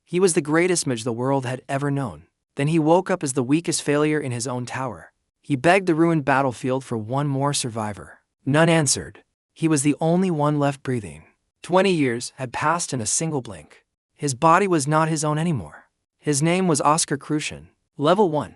He was the greatest mage the world had ever known. Then he woke up as the weakest failure in his own tower. He begged the ruined battlefield for one more survivor. None answered. He was the only one left breathing. 20 years had passed in a single blink. His body was not his own anymore. His name was Oscar Crucian, level 1,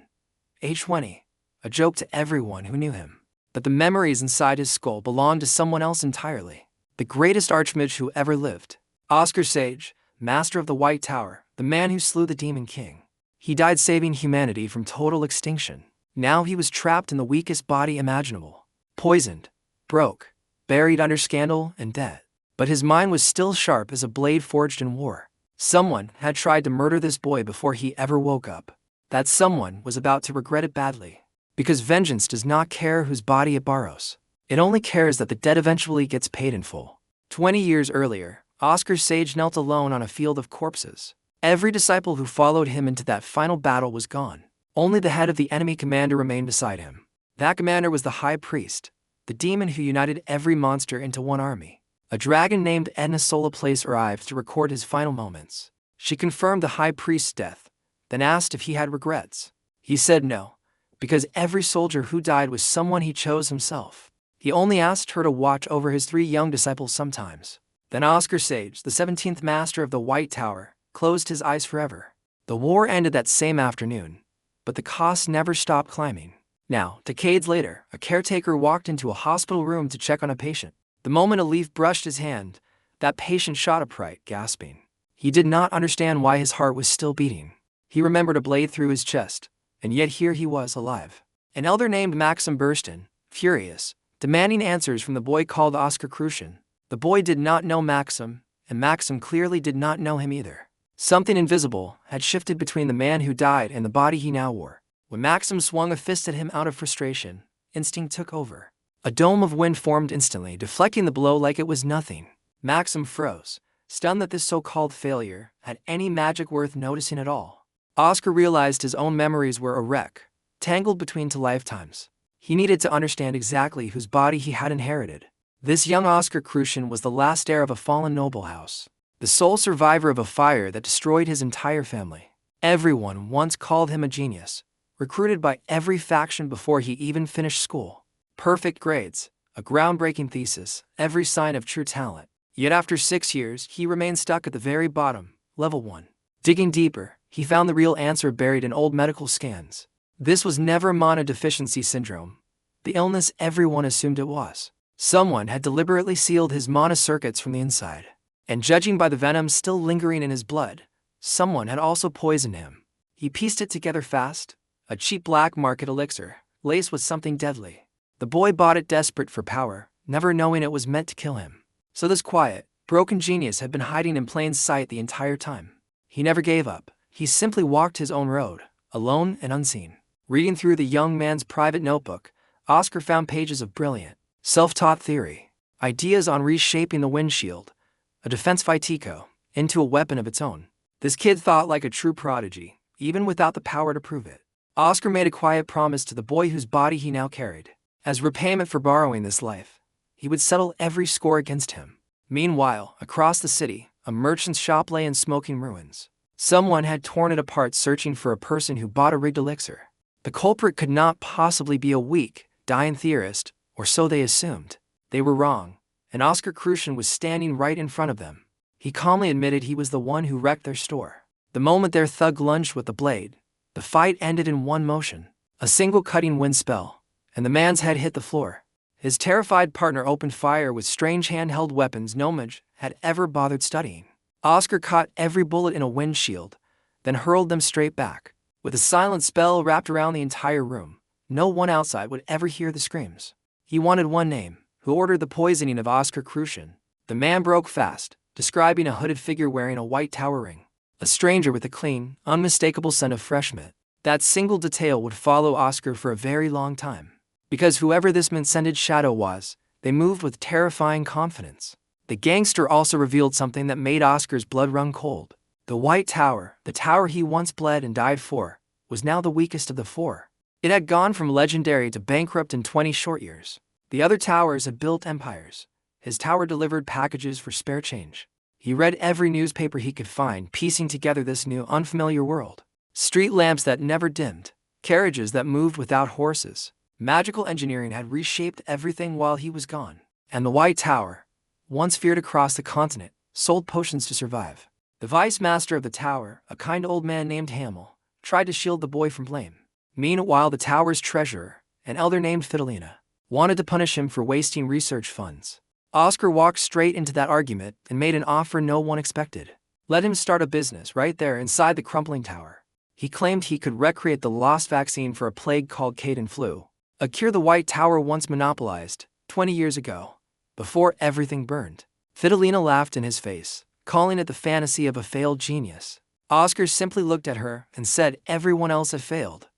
age 20, a joke to everyone who knew him. But the memories inside his skull belonged to someone else entirely. The greatest Archmage who ever lived. Oscar Sage, master of the White Tower, the man who slew the Demon King. He died saving humanity from total extinction. Now he was trapped in the weakest body imaginable. Poisoned, broke, buried under scandal and debt. But his mind was still sharp as a blade forged in war. Someone had tried to murder this boy before he ever woke up. That someone was about to regret it badly. Because vengeance does not care whose body it borrows. It only cares that the debt eventually gets paid in full. 20 years earlier, Oscar Sage knelt alone on a field of corpses. Every disciple who followed him into that final battle was gone. Only the head of the enemy commander remained beside him. That commander was the High Priest, the demon who united every monster into one army. A dragon named Edna Solaplace arrived to record his final moments. She confirmed the High Priest's death, then asked if he had regrets. He said no, because every soldier who died was someone he chose himself. He only asked her to watch over his 3 young disciples sometimes. Then Oscar Sage, the 17th master of the White Tower, closed his eyes forever. The war ended that same afternoon, but the cost never stopped climbing. Now, decades later, a caretaker walked into a hospital room to check on a patient. The moment a leaf brushed his hand, that patient shot upright, gasping. He did not understand why his heart was still beating. He remembered a blade through his chest, and yet here he was alive. An elder named Maxim burst in, furious, demanding answers from the boy called Oscar Crucian. The boy did not know Maxim, and Maxim clearly did not know him either. Something invisible had shifted between the man who died and the body he now wore. When Maxim swung a fist at him out of frustration, instinct took over. A dome of wind formed instantly, deflecting the blow like it was nothing. Maxim froze, stunned that this so-called failure had any magic worth noticing at all. Oscar realized his own memories were a wreck, tangled between 2 lifetimes. He needed to understand exactly whose body he had inherited. This young Oscar Crucian was the last heir of a fallen noble house, the sole survivor of a fire that destroyed his entire family. Everyone once called him a genius, recruited by every faction before he even finished school. Perfect grades, a groundbreaking thesis, every sign of true talent. Yet after 6 years, he remained stuck at the very bottom, level 1. Digging deeper, he found the real answer buried in old medical scans. This was never mana deficiency syndrome, the illness everyone assumed it was. Someone had deliberately sealed his mana circuits from the inside. And judging by the venom still lingering in his blood, someone had also poisoned him. He pieced it together fast, a cheap black market elixir, laced with something deadly. The boy bought it desperate for power, never knowing it was meant to kill him. So this quiet, broken genius had been hiding in plain sight the entire time. He never gave up. He simply walked his own road, alone and unseen. Reading through the young man's private notebook, Oscar found pages of brilliant, self-taught theory, ideas on reshaping the windshield, a defense Vitico, into a weapon of its own. This kid thought like a true prodigy, even without the power to prove it. Oscar made a quiet promise to the boy whose body he now carried. As repayment for borrowing this life, he would settle every score against him. Meanwhile, across the city, a merchant's shop lay in smoking ruins. Someone had torn it apart searching for a person who bought a rigged elixir. The culprit could not possibly be a weak, dying theorist, or so they assumed. They were wrong, and Oscar Crucian was standing right in front of them. He calmly admitted he was the one who wrecked their store. The moment their thug lunged with the blade, the fight ended in one motion. A single cutting wind spell, and the man's head hit the floor. His terrified partner opened fire with strange handheld weapons no mage had ever bothered studying. Oscar caught every bullet in a windshield, then hurled them straight back. With a silent spell wrapped around the entire room, no one outside would ever hear the screams. He wanted one name, who ordered the poisoning of Oscar Crucian. The man broke fast, describing a hooded figure wearing a white tower ring. A stranger with a clean, unmistakable scent of fresh mint. That single detail would follow Oscar for a very long time. Because whoever this mint-scented shadow was, they moved with terrifying confidence. The gangster also revealed something that made Oscar's blood run cold. The White Tower, the tower he once bled and died for, was now the weakest of the 4. It had gone from legendary to bankrupt in 20 short years. The other towers had built empires. His tower delivered packages for spare change. He read every newspaper he could find, piecing together this new, unfamiliar world. Street lamps that never dimmed, carriages that moved without horses. Magical engineering had reshaped everything while he was gone. And the White Tower, once feared across the continent, sold potions to survive. The vice master of the tower, a kind old man named Hamel, tried to shield the boy from blame. Meanwhile, the tower's treasurer, an elder named Fidelina, wanted to punish him for wasting research funds. Oscar walked straight into that argument and made an offer no one expected. Let him start a business right there inside the crumbling tower. He claimed he could recreate the lost vaccine for a plague called Caden flu, a cure the White Tower once monopolized 20 years ago, before everything burned. Fidelina laughed in his face, calling it the fantasy of a failed genius. Oscar simply looked at her and said everyone else had failed.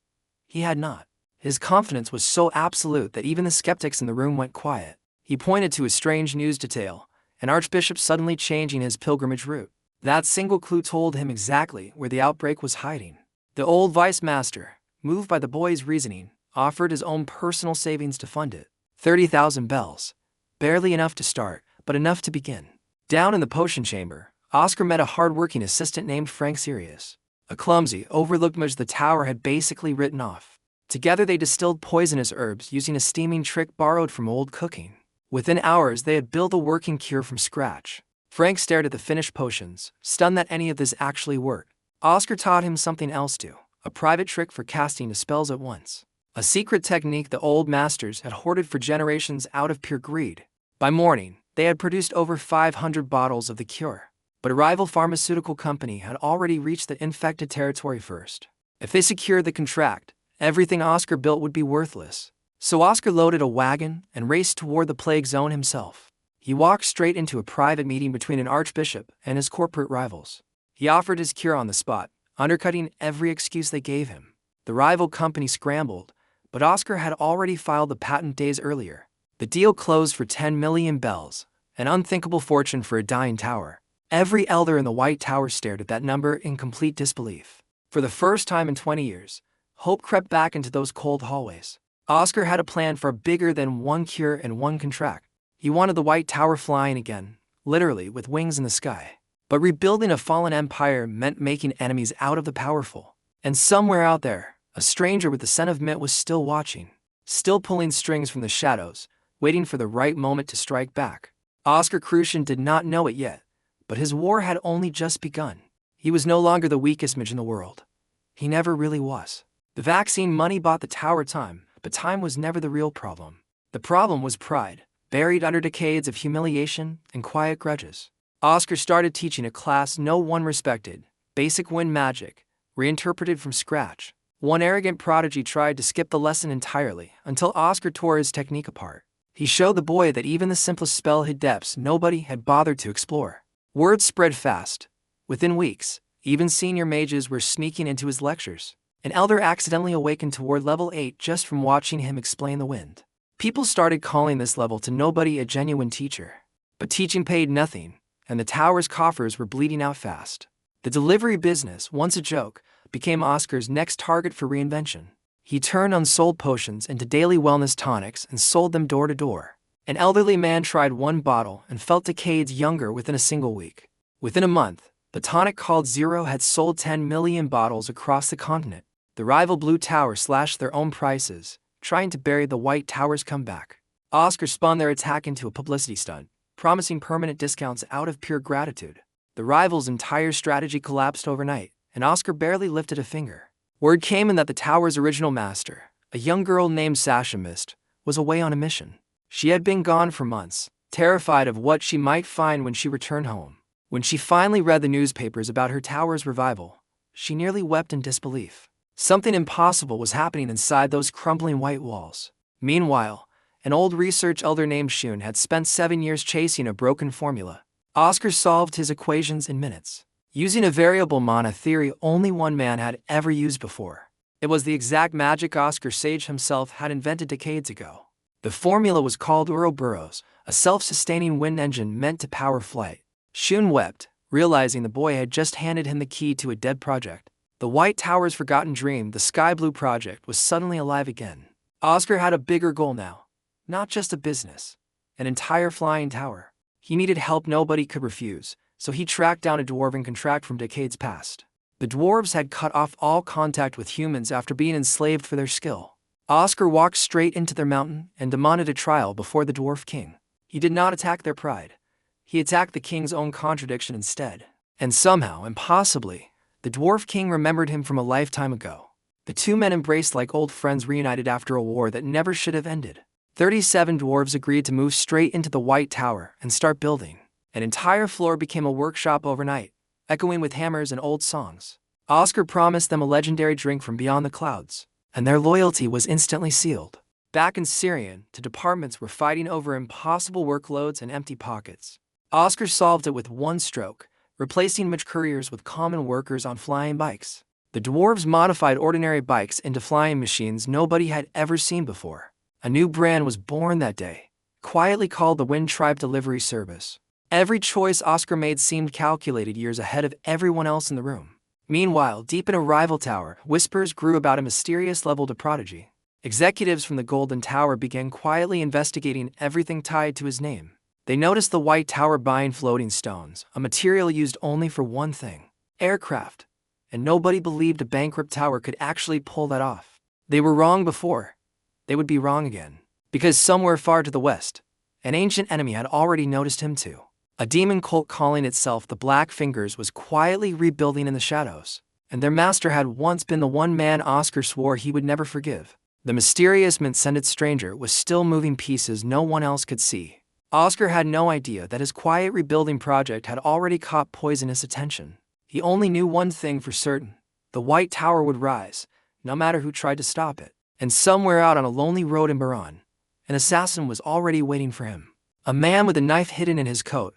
He had not. His confidence was so absolute that even the skeptics in the room went quiet. He pointed to a strange news detail, an archbishop suddenly changing his pilgrimage route. That single clue told him exactly where the outbreak was hiding. The old vice master, moved by the boy's reasoning, offered his own personal savings to fund it. 30,000 bells. Barely enough to start, but enough to begin. Down in the potion chamber, Oscar met a hard-working assistant named Frank Sirius, a clumsy, overlooked mage the tower had basically written off. Together they distilled poisonous herbs using a steaming trick borrowed from old cooking. Within hours they had built a working cure from scratch. Frank stared at the finished potions, stunned that any of this actually worked. Oscar taught him something else too, a private trick for casting spells at once. A secret technique the old masters had hoarded for generations out of pure greed. By morning, they had produced over 500 bottles of the cure. But a rival pharmaceutical company had already reached the infected territory first. If they secured the contract, everything Oscar built would be worthless. So Oscar loaded a wagon and raced toward the plague zone himself. He walked straight into a private meeting between an archbishop and his corporate rivals. He offered his cure on the spot, undercutting every excuse they gave him. The rival company scrambled, but Oscar had already filed the patent days earlier. The deal closed for 10 million bells, an unthinkable fortune for a dying tower. Every elder in the White Tower stared at that number in complete disbelief. For the first time in 20 years, hope crept back into those cold hallways. Oscar had a plan far bigger than one cure and one contract. He wanted the White Tower flying again, literally with wings in the sky. But rebuilding a fallen empire meant making enemies out of the powerful. And somewhere out there, a stranger with the scent of mint was still watching, still pulling strings from the shadows, waiting for the right moment to strike back. Oscar Crucian did not know it yet, but his war had only just begun. He was no longer the weakest mage in the world. He never really was. The vaccine money bought the tower time, but time was never the real problem. The problem was pride, buried under decades of humiliation and quiet grudges. Oscar started teaching a class no one respected, basic wind magic, reinterpreted from scratch. One arrogant prodigy tried to skip the lesson entirely until Oscar tore his technique apart. He showed the boy that even the simplest spell hid depths nobody had bothered to explore. Word spread fast. Within weeks, even senior mages were sneaking into his lectures. An elder accidentally awakened toward level 8 just from watching him explain the wind. People started calling this level to nobody a genuine teacher. But teaching paid nothing, and the tower's coffers were bleeding out fast. The delivery business, once a joke, became Oscar's next target for reinvention. He turned unsold potions into daily wellness tonics and sold them door to door. An elderly man tried one bottle and felt decades younger within a single week. Within a month, the tonic called Zero had sold 10 million bottles across the continent. The rival Blue Tower slashed their own prices, trying to bury the White Tower's comeback. Oscar spun their attack into a publicity stunt, promising permanent discounts out of pure gratitude. The rival's entire strategy collapsed overnight, and Oscar barely lifted a finger. Word came in that the tower's original master, a young girl named Sharpest, was away on a mission. She had been gone for months, terrified of what she might find when she returned home. When she finally read the newspapers about her tower's revival, she nearly wept in disbelief. Something impossible was happening inside those crumbling white walls. Meanwhile, an old research elder named Shun had spent 7 years chasing a broken formula. Oscar solved his equations in minutes, using a variable mana theory only one man had ever used before. It was the exact magic Oscar Sage himself had invented decades ago. The formula was called Ouroboros, a self-sustaining wind engine meant to power flight. Shun wept, realizing the boy had just handed him the key to a dead project. The White Tower's forgotten dream, the Sky Blue project, was suddenly alive again. Oscar had a bigger goal now. Not just a business. An entire flying tower. He needed help nobody could refuse, so he tracked down a dwarven contract from decades past. The dwarves had cut off all contact with humans after being enslaved for their skill. Oscar walked straight into their mountain and demanded a trial before the dwarf king. He did not attack their pride. He attacked the king's own contradiction instead. And somehow, impossibly, the dwarf king remembered him from a lifetime ago. The two men embraced like old friends reunited after a war that never should have ended. 37 dwarves agreed to move straight into the White Tower and start building. An entire floor became a workshop overnight, echoing with hammers and old songs. Oscar promised them a legendary drink from beyond the clouds, and their loyalty was instantly sealed. Back in Syrian, the departments were fighting over impossible workloads and empty pockets. Oscar solved it with one stroke, replacing mage couriers with common workers on flying bikes. The dwarves modified ordinary bikes into flying machines nobody had ever seen before. A new brand was born that day, quietly called the Wind Tribe Delivery Service. Every choice Oscar made seemed calculated years ahead of everyone else in the room. Meanwhile, deep in a rival tower, whispers grew about a mysterious level to prodigy. Executives from the Golden Tower began quietly investigating everything tied to his name. They noticed the White Tower buying floating stones, a material used only for one thing: aircraft. And nobody believed a bankrupt tower could actually pull that off. They were wrong before. They would be wrong again. Because somewhere far to the west, an ancient enemy had already noticed him too. A demon cult calling itself the Black Fingers was quietly rebuilding in the shadows, and their master had once been the one man Oscar swore he would never forgive. The mysterious mint-scented stranger was still moving pieces no one else could see. Oscar had no idea that his quiet rebuilding project had already caught poisonous attention. He only knew one thing for certain: the White Tower would rise, no matter who tried to stop it. And somewhere out on a lonely road in Baran, an assassin was already waiting for him. A man with a knife hidden in his coat,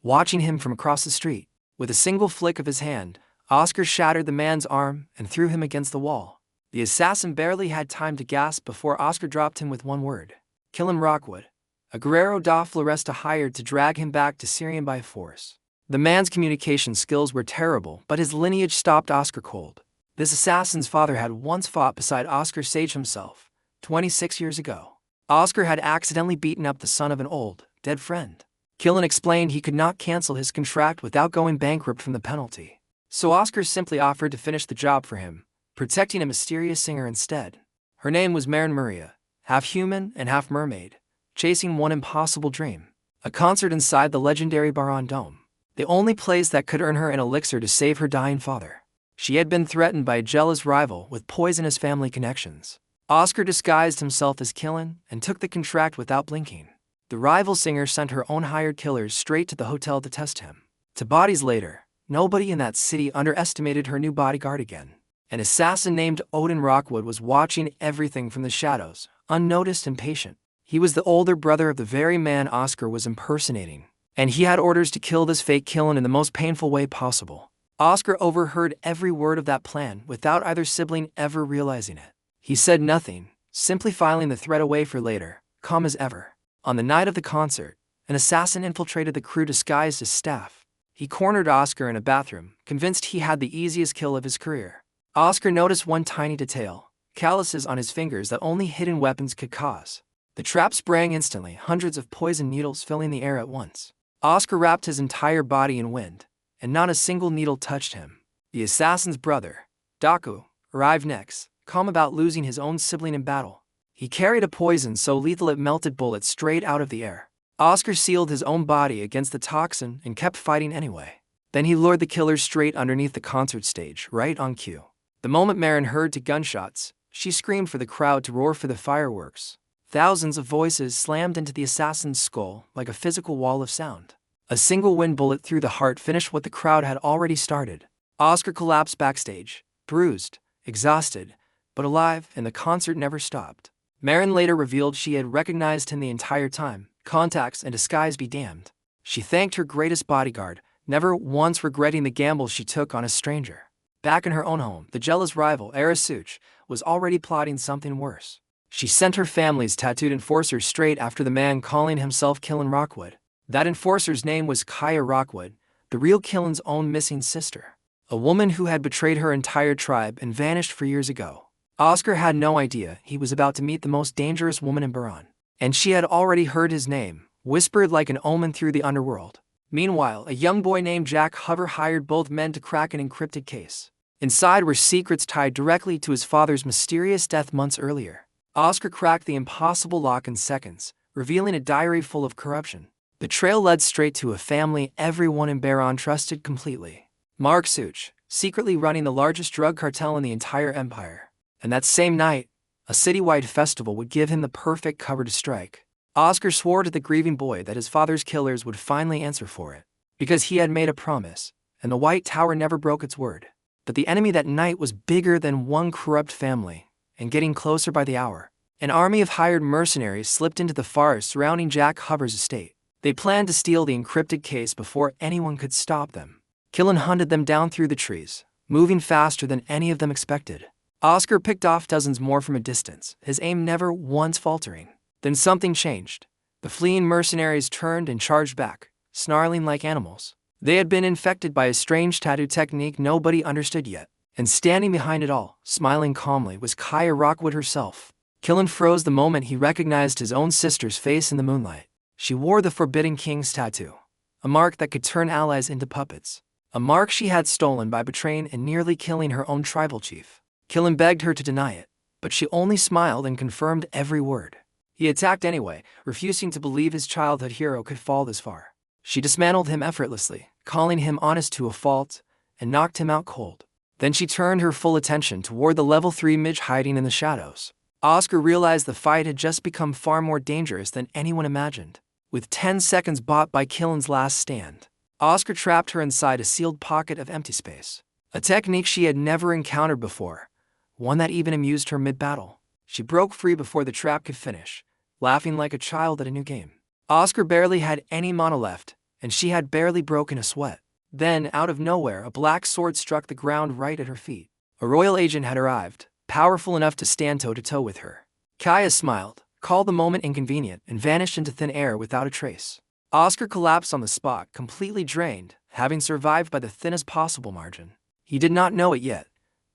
watching him from across the street. With a single flick of his hand, Oscar shattered the man's arm and threw him against the wall. The assassin barely had time to gasp before Oscar dropped him with one word: "Kill him, Rockwood." A Guerrero da Floresta hired to drag him back to Syrian by force. The man's communication skills were terrible, but his lineage stopped Oscar cold. This assassin's father had once fought beside Oscar Sage himself, 26 years ago. Oscar had accidentally beaten up the son of an old, dead friend. Killen explained he could not cancel his contract without going bankrupt from the penalty. So Oscar simply offered to finish the job for him, protecting a mysterious singer instead. Her name was Maren Maria, half human and half mermaid, chasing one impossible dream: a concert inside the legendary Baran Dome, the only place that could earn her an elixir to save her dying father. She had been threatened by a jealous rival with poisonous family connections. Oscar disguised himself as Killen and took the contract without blinking. The rival singer sent her own hired killers straight to the hotel to test him. 2 bodies later, nobody in that city underestimated her new bodyguard again. An assassin named Odin Rockwood was watching everything from the shadows, unnoticed and patient. He was the older brother of the very man Oscar was impersonating, and he had orders to kill this fake Killen in the most painful way possible. Oscar overheard every word of that plan without either sibling ever realizing it. He said nothing, simply filing the threat away for later, calm as ever. On the night of the concert, an assassin infiltrated the crew disguised as staff. He cornered Oscar in a bathroom, convinced he had the easiest kill of his career. Oscar noticed one tiny detail: calluses on his fingers that only hidden weapons could cause. The trap sprang instantly, hundreds of poison needles filling the air at once. Oscar wrapped his entire body in wind, and not a single needle touched him. The assassin's brother, Daku, arrived next, calm about losing his own sibling in battle. He carried a poison so lethal it melted bullets straight out of the air. Oscar sealed his own body against the toxin and kept fighting anyway. Then he lured the killers straight underneath the concert stage, right on cue. The moment Maren heard 2 gunshots, she screamed for the crowd to roar for the fireworks. Thousands of voices slammed into the assassin's skull like a physical wall of sound. A single wind bullet through the heart finished what the crowd had already started. Oscar collapsed backstage, bruised, exhausted, but alive, and the concert never stopped. Maren later revealed she had recognized him the entire time. Contacts and disguise be damned. She thanked her greatest bodyguard, never once regretting the gamble she took on a stranger. Back in her own home, the jealous rival, Arasuch, was already plotting something worse. She sent her family's tattooed enforcer straight after the man calling himself Killen Rockwood. That enforcer's name was Kaya Rockwood, the real Killen's own missing sister. A woman who had betrayed her entire tribe and vanished for years ago. Oscar had no idea he was about to meet the most dangerous woman in Baran. And she had already heard his name, whispered like an omen through the underworld. Meanwhile, a young boy named Jack Hover hired both men to crack an encrypted case. Inside were secrets tied directly to his father's mysterious death months earlier. Oscar cracked the impossible lock in seconds, revealing a diary full of corruption. The trail led straight to a family everyone in Baron trusted completely. Mark Such, secretly running the largest drug cartel in the entire empire. And that same night, a citywide festival would give him the perfect cover to strike. Oscar swore to the grieving boy that his father's killers would finally answer for it, because he had made a promise, and the White Tower never broke its word. But the enemy that night was bigger than one corrupt family, and getting closer by the hour. An army of hired mercenaries slipped into the forest surrounding Jack Hover's estate. They planned to steal the encrypted case before anyone could stop them. Killen hunted them down through the trees, moving faster than any of them expected. Oscar picked off dozens more from a distance, his aim never once faltering. Then something changed. The fleeing mercenaries turned and charged back, snarling like animals. They had been infected by a strange tattoo technique nobody understood yet. And standing behind it all, smiling calmly, was Kaya Rockwood herself. Killen froze the moment he recognized his own sister's face in the moonlight. She wore the Forbidden King's tattoo, a mark that could turn allies into puppets. A mark she had stolen by betraying and nearly killing her own tribal chief. Killen begged her to deny it, but she only smiled and confirmed every word. He attacked anyway, refusing to believe his childhood hero could fall this far. She dismantled him effortlessly, calling him honest to a fault, and knocked him out cold. Then she turned her full attention toward the level 3 mage hiding in the shadows. Oscar realized the fight had just become far more dangerous than anyone imagined. With 10 seconds bought by Killen's last stand, Oscar trapped her inside a sealed pocket of empty space. A technique she had never encountered before, one that even amused her mid-battle. She broke free before the trap could finish, laughing like a child at a new game. Oscar barely had any mana left, and she had barely broken a sweat. Then, out of nowhere, a black sword struck the ground right at her feet. A royal agent had arrived, powerful enough to stand toe-to-toe with her. Kaya smiled, called the moment inconvenient, and vanished into thin air without a trace. Oscar collapsed on the spot, completely drained, having survived by the thinnest possible margin. He did not know it yet,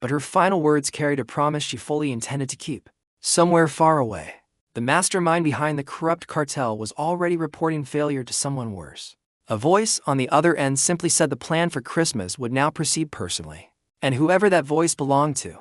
but her final words carried a promise she fully intended to keep. Somewhere far away, the mastermind behind the corrupt cartel was already reporting failure to someone worse. A voice on the other end simply said the plan for Christmas would now proceed personally. And whoever that voice belonged to,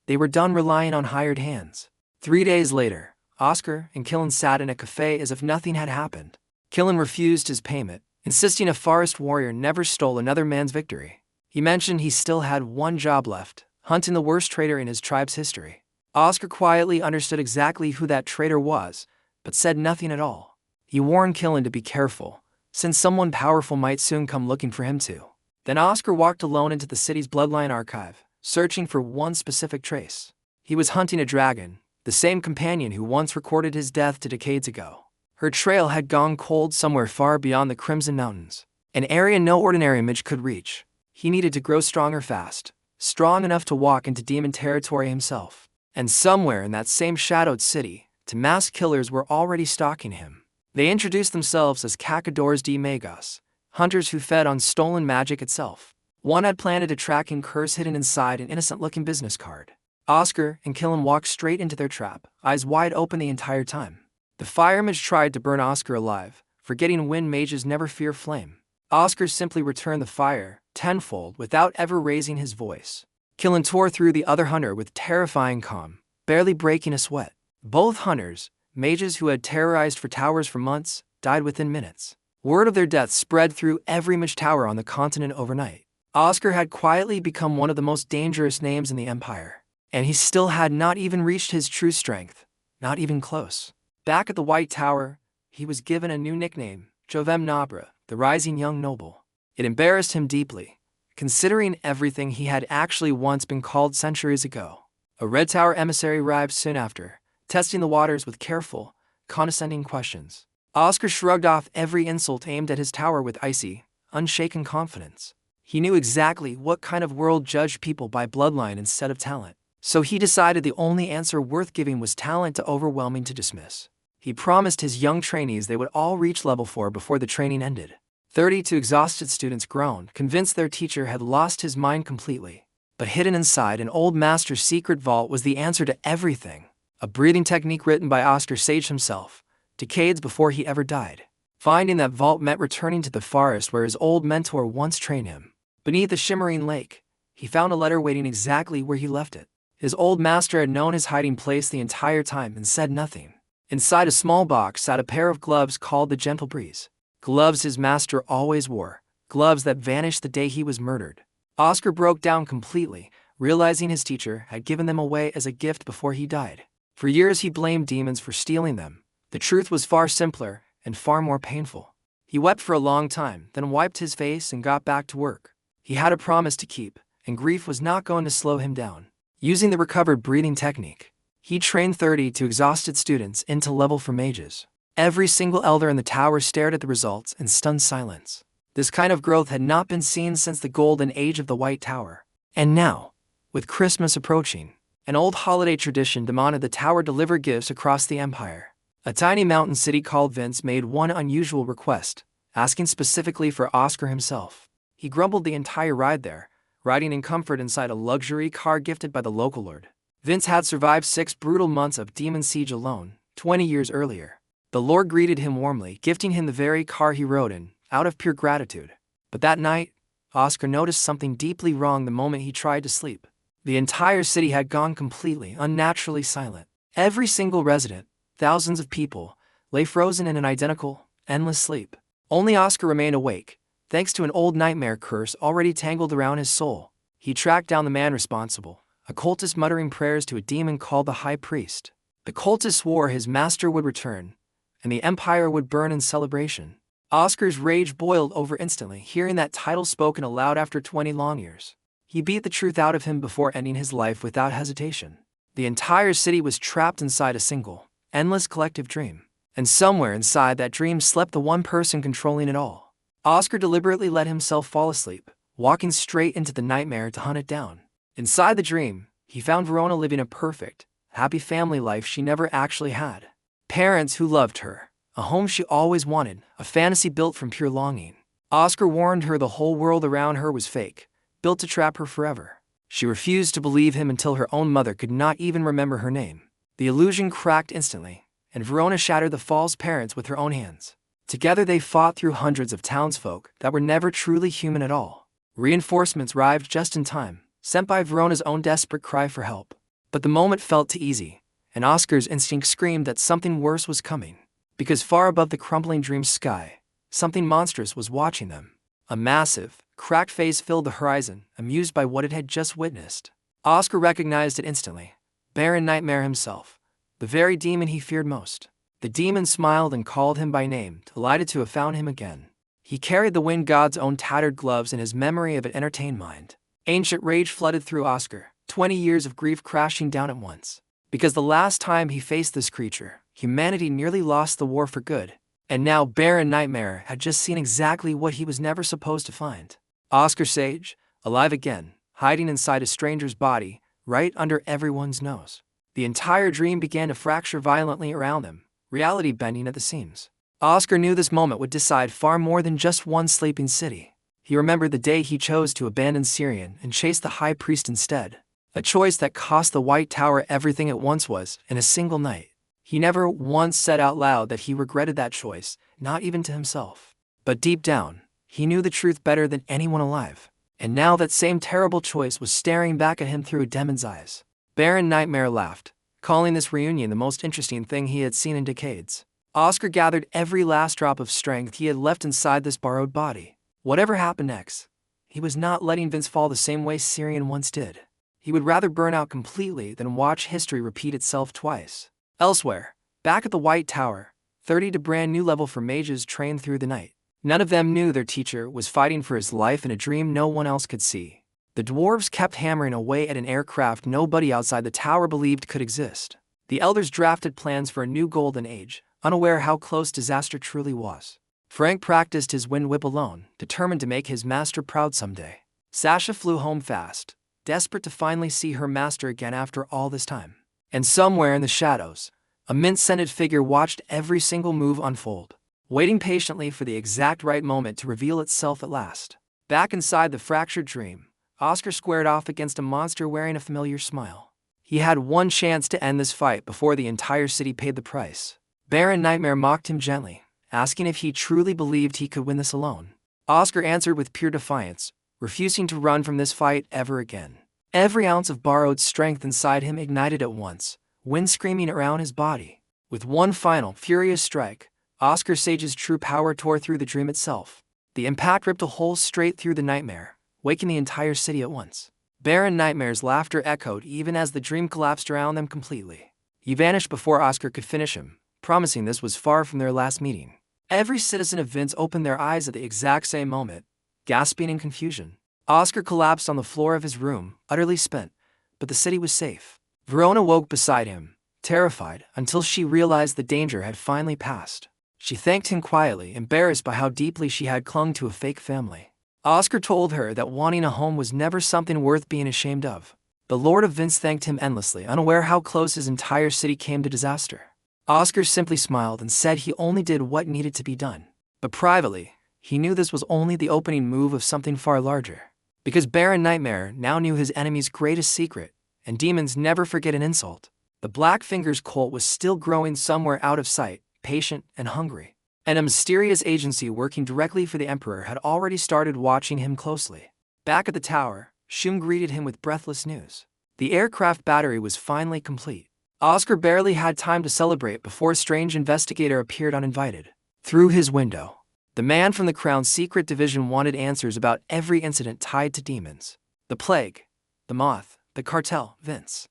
they were done relying on hired hands. 3 days later, Oscar and Killen sat in a cafe as if nothing had happened. Killen refused his payment, insisting a forest warrior never stole another man's victory. He mentioned he still had one job left, hunting the worst traitor in his tribe's history. Oscar quietly understood exactly who that traitor was, but said nothing at all. He warned Killen to be careful, since someone powerful might soon come looking for him too. Then Oscar walked alone into the city's bloodline archive, searching for one specific trace. He was hunting a dragon, the same companion who once recorded his death decades ago. Her trail had gone cold somewhere far beyond the Crimson Mountains, an area no ordinary mage could reach. He needed to grow stronger fast, strong enough to walk into demon territory himself. And somewhere in that same shadowed city, masked killers were already stalking him. They introduced themselves as Cacadores de Magos, hunters who fed on stolen magic itself. One had planted a tracking curse hidden inside an innocent-looking business card. Oscar and Killen walked straight into their trap, eyes wide open the entire time. The fire mage tried to burn Oscar alive, forgetting wind mages never fear flame. Oscar simply returned the fire, tenfold, without ever raising his voice. Killen tore through the other hunter with terrifying calm, barely breaking a sweat. Both hunters, mages who had terrorized for towers for months, died within minutes. Word of their deaths spread through every mage tower on the continent overnight. Oscar had quietly become one of the most dangerous names in the Empire, and he still had not even reached his true strength, not even close. Back at the White Tower, he was given a new nickname, Jovem Nabra, the rising young noble. It embarrassed him deeply, considering everything he had actually once been called centuries ago. A Red Tower emissary arrived soon after, testing the waters with careful, condescending questions. Oscar shrugged off every insult aimed at his tower with icy, unshaken confidence. He knew exactly what kind of world judged people by bloodline instead of talent, so he decided the only answer worth giving was talent to overwhelming to dismiss. He promised his young trainees they would all reach level 4 before the training ended. 32 exhausted students groaned, convinced their teacher had lost his mind completely. But hidden inside an old master's secret vault was the answer to everything, a breathing technique written by Oscar Sage himself, decades before he ever died. Finding that vault meant returning to the forest where his old mentor once trained him. Beneath the shimmering lake, he found a letter waiting exactly where he left it. His old master had known his hiding place the entire time and said nothing. Inside a small box sat a pair of gloves called the Gentle Breeze. Gloves his master always wore, gloves that vanished the day he was murdered. Oscar broke down completely, realizing his teacher had given them away as a gift before he died. For years he blamed demons for stealing them. The truth was far simpler and far more painful. He wept for a long time, then wiped his face and got back to work. He had a promise to keep, and grief was not going to slow him down. Using the recovered breathing technique, he trained 30 to exhausted students into level for mages. Every single elder in the tower stared at the results in stunned silence. This kind of growth had not been seen since the golden age of the White Tower. And now, with Christmas approaching, an old holiday tradition demanded the tower deliver gifts across the empire. A tiny mountain city called Vince made one unusual request, asking specifically for Oscar himself. He grumbled the entire ride there, riding in comfort inside a luxury car gifted by the local lord. Vince had survived 6 brutal months of demon siege alone, 20 years earlier. The lord greeted him warmly, gifting him the very car he rode in, out of pure gratitude. But that night, Oscar noticed something deeply wrong the moment he tried to sleep. The entire city had gone completely, unnaturally silent. Every single resident, thousands of people, lay frozen in an identical, endless sleep. Only Oscar remained awake, thanks to an old nightmare curse already tangled around his soul. He tracked down the man responsible, a cultist muttering prayers to a demon called the High Priest. The cultist swore his master would return, and the empire would burn in celebration. Oscar's rage boiled over instantly, hearing that title spoken aloud after 20 long years. He beat the truth out of him before ending his life without hesitation. The entire city was trapped inside a single, endless collective dream. And somewhere inside that dream slept the one person controlling it all. Oscar deliberately let himself fall asleep, walking straight into the nightmare to hunt it down. Inside the dream, he found Verona living a perfect, happy family life she never actually had. Parents who loved her, a home she always wanted, a fantasy built from pure longing. Oscar warned her the whole world around her was fake, built to trap her forever. She refused to believe him until her own mother could not even remember her name. The illusion cracked instantly, and Verona shattered the false parents with her own hands. Together they fought through hundreds of townsfolk that were never truly human at all. Reinforcements arrived just in time, sent by Verona's own desperate cry for help. But the moment felt too easy, and Oscar's instinct screamed that something worse was coming. Because far above the crumbling dream's sky, something monstrous was watching them. A massive, cracked face filled the horizon, amused by what it had just witnessed. Oscar recognized it instantly. Baron Nightmare himself, the very demon he feared most. The demon smiled and called him by name, delighted to have found him again. He carried the wind god's own tattered gloves in his memory of an entertained mind. Ancient rage flooded through Oscar, 20 years of grief crashing down at once. Because the last time he faced this creature, humanity nearly lost the war for good. And now Baron Nightmare had just seen exactly what he was never supposed to find. Oscar Sage, alive again, hiding inside a stranger's body, right under everyone's nose. The entire dream began to fracture violently around them, reality bending at the seams. Oscar knew this moment would decide far more than just one sleeping city. He remembered the day he chose to abandon Syrian and chase the High Priest instead. A choice that cost the White Tower everything it once was in a single night. He never once said out loud that he regretted that choice, not even to himself. But deep down, he knew the truth better than anyone alive. And now that same terrible choice was staring back at him through a demon's eyes. Baron Nightmare laughed, calling this reunion the most interesting thing he had seen in decades. Oscar gathered every last drop of strength he had left inside this borrowed body. Whatever happened next, he was not letting Vince fall the same way Syrian once did. He would rather burn out completely than watch history repeat itself twice. Elsewhere, back at the White Tower, 30 to brand new level for mages trained through the night. None of them knew their teacher was fighting for his life in a dream no one else could see. The dwarves kept hammering away at an aircraft nobody outside the tower believed could exist. The elders drafted plans for a new golden age, unaware how close disaster truly was. Frank practiced his wind whip alone, determined to make his master proud someday. Sasha flew home fast, desperate to finally see her master again after all this time. And somewhere in the shadows, a mint-scented figure watched every single move unfold, waiting patiently for the exact right moment to reveal itself at last. Back inside the fractured dream, Oscar squared off against a monster wearing a familiar smile. He had one chance to end this fight before the entire city paid the price. Baron Nightmare mocked him gently, asking if he truly believed he could win this alone. Oscar answered with pure defiance, refusing to run from this fight ever again. Every ounce of borrowed strength inside him ignited at once, wind screaming around his body. With one final, furious strike, Oscar Sage's true power tore through the dream itself. The impact ripped a hole straight through the nightmare, waking the entire city at once. Baron Nightmare's laughter echoed even as the dream collapsed around them completely. He vanished before Oscar could finish him, promising this was far from their last meeting. Every citizen of Vince opened their eyes at the exact same moment, gasping in confusion. Oscar collapsed on the floor of his room, utterly spent, but the city was safe. Verona woke beside him, terrified, until she realized the danger had finally passed. She thanked him quietly, embarrassed by how deeply she had clung to a fake family. Oscar told her that wanting a home was never something worth being ashamed of. The Lord of Vince thanked him endlessly, unaware how close his entire city came to disaster. Oscar simply smiled and said he only did what needed to be done. But privately, he knew this was only the opening move of something far larger. Because Baron Nightmare now knew his enemy's greatest secret, and demons never forget an insult. The Black Fingers cult was still growing somewhere out of sight, patient and hungry. And a mysterious agency working directly for the Emperor had already started watching him closely. Back at the tower, Shum greeted him with breathless news. The aircraft battery was finally complete. Oscar barely had time to celebrate before a strange investigator appeared uninvited. Through his window, the man from the Crown's secret division wanted answers about every incident tied to demons. The plague, the moth, the cartel, Vince.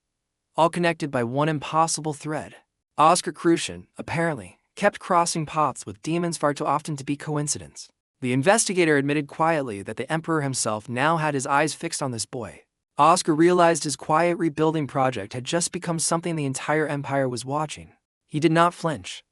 All connected by one impossible thread. Oscar Crucian, apparently, kept crossing paths with demons far too often to be coincidence. The investigator admitted quietly that the Emperor himself now had his eyes fixed on this boy. Oscar realized his quiet rebuilding project had just become something the entire Empire was watching. He did not flinch.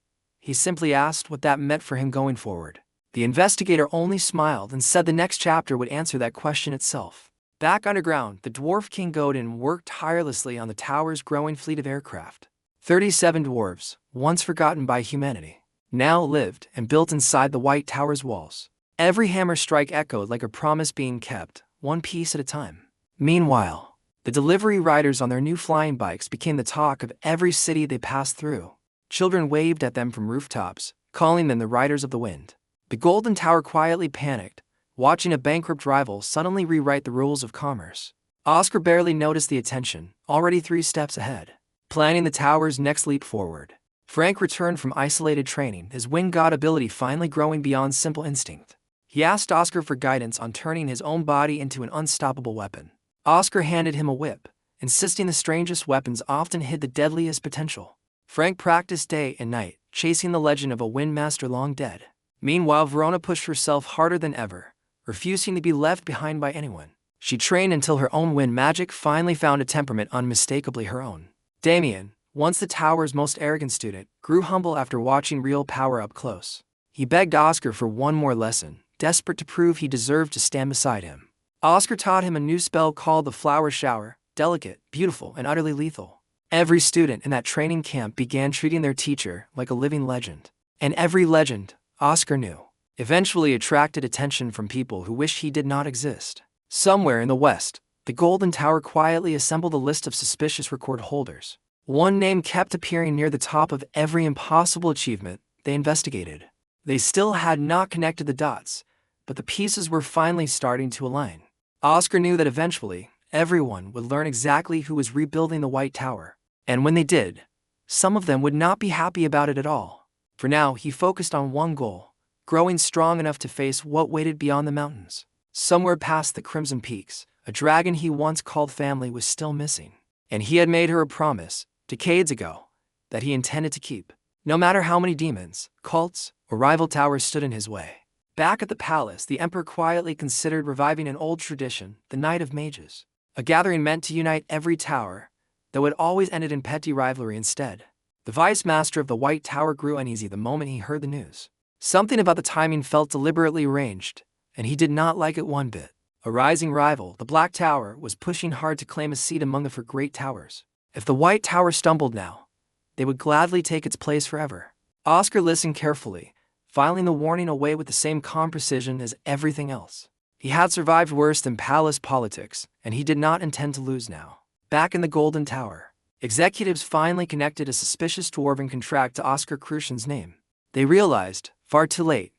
He simply asked what that meant for him going forward. The investigator only smiled and said the next chapter would answer that question itself. Back underground, the dwarf King Godin worked tirelessly on the tower's growing fleet of aircraft. 37 dwarves, once forgotten by humanity, now lived and built inside the White Tower's walls. Every hammer strike echoed like a promise being kept, one piece at a time. Meanwhile, the delivery riders on their new flying bikes became the talk of every city they passed through. Children waved at them from rooftops, calling them the Riders of the Wind. The Golden Tower quietly panicked, watching a bankrupt rival suddenly rewrite the rules of commerce. Oscar barely noticed the attention, already 3 steps ahead, planning the tower's next leap forward. Frank returned from isolated training, his wind god ability finally growing beyond simple instinct. He asked Oscar for guidance on turning his own body into an unstoppable weapon. Oscar handed him a whip, insisting the strangest weapons often hid the deadliest potential. Frank practiced day and night, chasing the legend of a wind master long dead. Meanwhile, Verona pushed herself harder than ever, refusing to be left behind by anyone. She trained until her own wind magic finally found a temperament unmistakably her own. Damien, once the tower's most arrogant student, grew humble after watching real power up close. He begged Oscar for one more lesson, desperate to prove he deserved to stand beside him. Oscar taught him a new spell called the Flower Shower, delicate, beautiful, and utterly lethal. Every student in that training camp began treating their teacher like a living legend. And every legend, Oscar knew, eventually attracted attention from people who wished he did not exist. Somewhere in the West, the Golden Tower quietly assembled a list of suspicious record holders. One name kept appearing near the top of every impossible achievement they investigated. They still had not connected the dots, but the pieces were finally starting to align. Oscar knew that eventually, everyone would learn exactly who was rebuilding the White Tower. And when they did, some of them would not be happy about it at all. For now, he focused on one goal, growing strong enough to face what waited beyond the mountains. Somewhere past the Crimson Peaks, a dragon he once called family was still missing. And he had made her a promise, decades ago, that he intended to keep, no matter how many demons, cults, or rival towers stood in his way. Back at the palace, the Emperor quietly considered reviving an old tradition, the Night of Mages. A gathering meant to unite every tower, though it always ended in petty rivalry instead. The Vice Master of the White Tower grew uneasy the moment he heard the news. Something about the timing felt deliberately arranged, and he did not like it one bit. A rising rival, the Black Tower, was pushing hard to claim a seat among the four great towers. If the White Tower stumbled now, they would gladly take its place forever. Oscar listened carefully, filing the warning away with the same calm precision as everything else. He had survived worse than palace politics, and he did not intend to lose now. Back in the Golden Tower, executives finally connected a suspicious dwarven contract to Oscar Crucian's name. They realized, far too late,